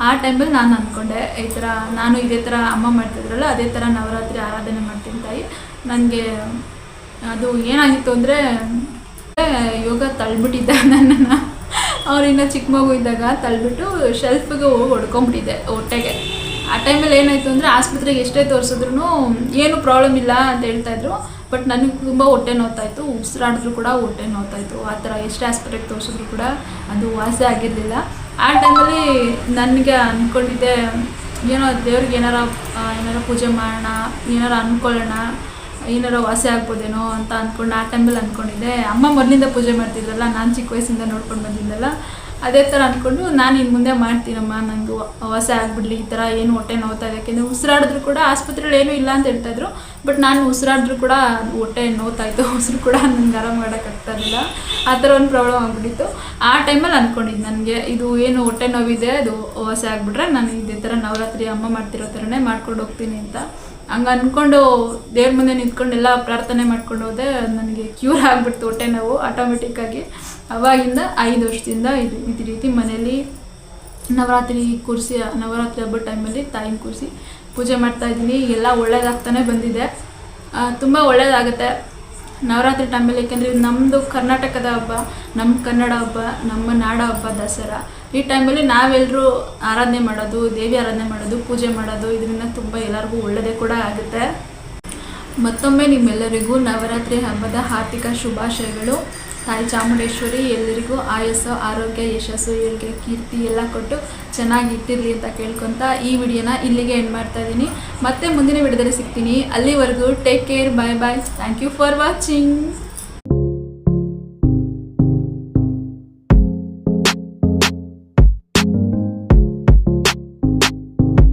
ಆ ಟೈಮಲ್ಲಿ ನಾನು ಅಂದ್ಕೊಂಡೆ ಈ ಥರ ನಾನು ಇದೇ ಥರ ಅಮ್ಮ ಮಾಡ್ತಿದ್ರಲ್ಲ ಅದೇ ಥರ ನವರಾತ್ರಿ ಆರಾಧನೆ ಮಾಡ್ತೀನಿ ತಾಯಿ. ನನಗೆ ಅದು ಏನಾಗಿತ್ತು ಅಂದರೆ ಯೋಗ ತಳ್ಳಿಬಿಟ್ಟಿದ್ದ ನನ್ನನ್ನು. ಅವ್ರಿನ್ನೂ ಚಿಕ್ಕ ಮಗು ಇದ್ದಾಗ ತಳ್ಳಿಬಿಟ್ಟು ಶೆಲ್ಫಿಗೆ ಹೋಗಿ ಹೊಡ್ಕೊಂಬಿಟ್ಟಿದ್ದೆ ಹೊಟ್ಟೆಗೆ. ಆ ಟೈಮಲ್ಲಿ ಏನಾಯಿತು ಅಂದರೆ ಆಸ್ಪತ್ರೆಗೆ ಎಷ್ಟೇ ತೋರಿಸಿದ್ರು ಏನೂ ಪ್ರಾಬ್ಲಮ್ ಇಲ್ಲ ಅಂತ ಹೇಳ್ತಾಯಿದ್ರು. ಬಟ್ ನನಗೆ ತುಂಬ ಹೊಟ್ಟೆ ನೋವ್ತಾಯಿತ್ತು, ಉಸಿರಾಡಿದ್ರು ಕೂಡ ಹೊಟ್ಟೆ ನೋವ್ತಾಯಿತ್ತು. ಆ ಥರ ಎಷ್ಟೇ ಆಸ್ಪತ್ರೆಗೆ ತೋರಿಸಿದ್ರು ಕೂಡ ಅದು ವಾಸಿ ಆಗಿರಲಿಲ್ಲ. ಆ ಟೈಮಲ್ಲಿ ನನಗೆ ಅಂದ್ಕೊಂಡಿದ್ದೆ, ಏನೋ ದೇವ್ರಿಗೆ ಏನಾರ ಪೂಜೆ ಮಾಡೋಣ, ಏನಾರು ಅಂದ್ಕೊಳ್ಳೋಣ, ಏನಾರು ವಾಸಿ ಆಗ್ಬೋದೇನೋ ಅಂತ ಅಂದ್ಕೊಂಡು ಆ ಟೈಮಲ್ಲಿ ಅಂದ್ಕೊಂಡಿದ್ದೆ. ಅಮ್ಮ ಮೊದಲಿಂದ ಪೂಜೆ ಮಾಡ್ತಿದ್ರಲ್ಲ, ನಾನು ಚಿಕ್ಕ ವಯಸ್ಸಿಂದ ನೋಡ್ಕೊಂಡು ಬಂದಿದ್ದಲ್ಲ, ಅದೇ ಥರ ಅಂದ್ಕೊಂಡು ನಾನು ಇನ್ನು ಮುಂದೆ ಮಾಡ್ತೀನಮ್ಮ, ನನಗೂ ವಾಸಿ ಆಗಿಬಿಡ್ಲಿ, ಈ ಥರ ಏನು ಹೊಟ್ಟೆ ನೋವ್ತಾ ಇದೆ. ಯಾಕೆಂದರೆ ಉಸಿರಾಡಿದ್ರು ಕೂಡ ಆಸ್ಪತ್ರೆಯಲ್ಲಿ ಏನೂ ಇಲ್ಲ ಅಂತ ಹೇಳ್ತಾಯಿದ್ರು. ಬಟ್ ನಾನು ಉಸಿರಾಡಿದ್ರು ಕೂಡ ಹೊಟ್ಟೆ ನೋವ್ತಾಯಿತ್ತು, ಉಸಿರು ಕೂಡ ನನಗೆ ಆರಾಮ ಮಾಡೋಕ್ಕಾಗ್ತಾ ಇರಲಿಲ್ಲ. ಆ ಥರ ಒಂದು ಪ್ರಾಬ್ಲಮ್ ಆಗಿಬಿಟ್ಟಿತ್ತು. ಆ ಟೈಮಲ್ಲಿ ಅಂದ್ಕೊಂಡಿದ್ದು ನನಗೆ ಇದು ಏನು ಹೊಟ್ಟೆ ನೋವಿದೆ ಅದು ವಾಸಿ ಆಗಿಬಿಟ್ರೆ ನಾನು ಇದೇ ಥರ ನವರಾತ್ರಿ ಅಮ್ಮ ಮಾಡ್ತಿರೋ ಥರನೇ ಮಾಡ್ಕೊಂಡು ಹೋಗ್ತೀನಿ ಅಂತ ಹಂಗೆ ಅಂದ್ಕೊಂಡು ದೇವ್ರ ಮುಂದೆ ನಿಂತ್ಕೊಂಡು ಎಲ್ಲ ಪ್ರಾರ್ಥನೆ ಮಾಡ್ಕೊಂಡು ಹೋದೆ. ನನಗೆ ಕ್ಯೂರ್ ಆಗಿಬಿಡ್ತು ಹೊಟ್ಟೆ ನೋವು ಆಟೋಮೆಟಿಕ್ಕಾಗಿ. ಅವಾಗಿಂದ 5 ವರ್ಷದಿಂದ ಇದೇ ರೀತಿ ಮನೇಲಿ ನವರಾತ್ರಿ ಹಬ್ಬದ ಟೈಮಲ್ಲಿ ತಾಯಿನ ಕೂರಿಸಿ ಪೂಜೆ ಮಾಡ್ತಾಯಿದ್ದೀನಿ. ಎಲ್ಲ ಒಳ್ಳೇದಾಗ್ತಾನೆ ಬಂದಿದೆ, ತುಂಬ ಒಳ್ಳೆಯದಾಗುತ್ತೆ ನವರಾತ್ರಿ ಟೈಮಲ್ಲಿ. ಯಾಕೆಂದರೆ ನಮ್ಮದು ಕರ್ನಾಟಕದ ಹಬ್ಬ, ನಮ್ಮ ಕನ್ನಡ ಹಬ್ಬ, ನಮ್ಮ ನಾಡ ಹಬ್ಬ ದಸರಾ. ಈ ಟೈಮಲ್ಲಿ ನಾವೆಲ್ಲರೂ ಆರಾಧನೆ ಮಾಡೋದು, ದೇವಿ ಆರಾಧನೆ ಮಾಡೋದು, ಪೂಜೆ ಮಾಡೋದು, ಇದರಿಂದ ತುಂಬ ಎಲ್ಲರಿಗೂ ಒಳ್ಳೆಯದೇ ಕೂಡ ಆಗುತ್ತೆ. ಮತ್ತೊಮ್ಮೆ ನಿಮ್ಮೆಲ್ಲರಿಗೂ ನವರಾತ್ರಿ ಹಬ್ಬದ ಹಾರ್ದಿಕ ಶುಭಾಶಯಗಳು. ತಾಯಿ ಚಾಮುಂಡೇಶ್ವರಿ ಎಲ್ಲರಿಗೂ ಆಯಸ್ಸು, ಆರೋಗ್ಯ, ಯಶಸ್ಸು, ಏಳಿಗೆ, ಕೀರ್ತಿ ಎಲ್ಲ ಕೊಟ್ಟು ಚೆನ್ನಾಗಿ ಇಟ್ಟಿರಲಿ ಅಂತ ಕೇಳ್ಕೊತಾ ಈ ವಿಡಿಯೋನ ಇಲ್ಲಿಗೆ ಎಂಡ್ ಮಾಡ್ತಾ ಇದ್ದೀನಿ. ಮತ್ತೆ ಮುಂದಿನ ವಿಡಿಯೋದಲ್ಲಿ ಸಿಗ್ತೀನಿ. ಅಲ್ಲಿವರೆಗೂ take care, bye bye. Thank you for watching.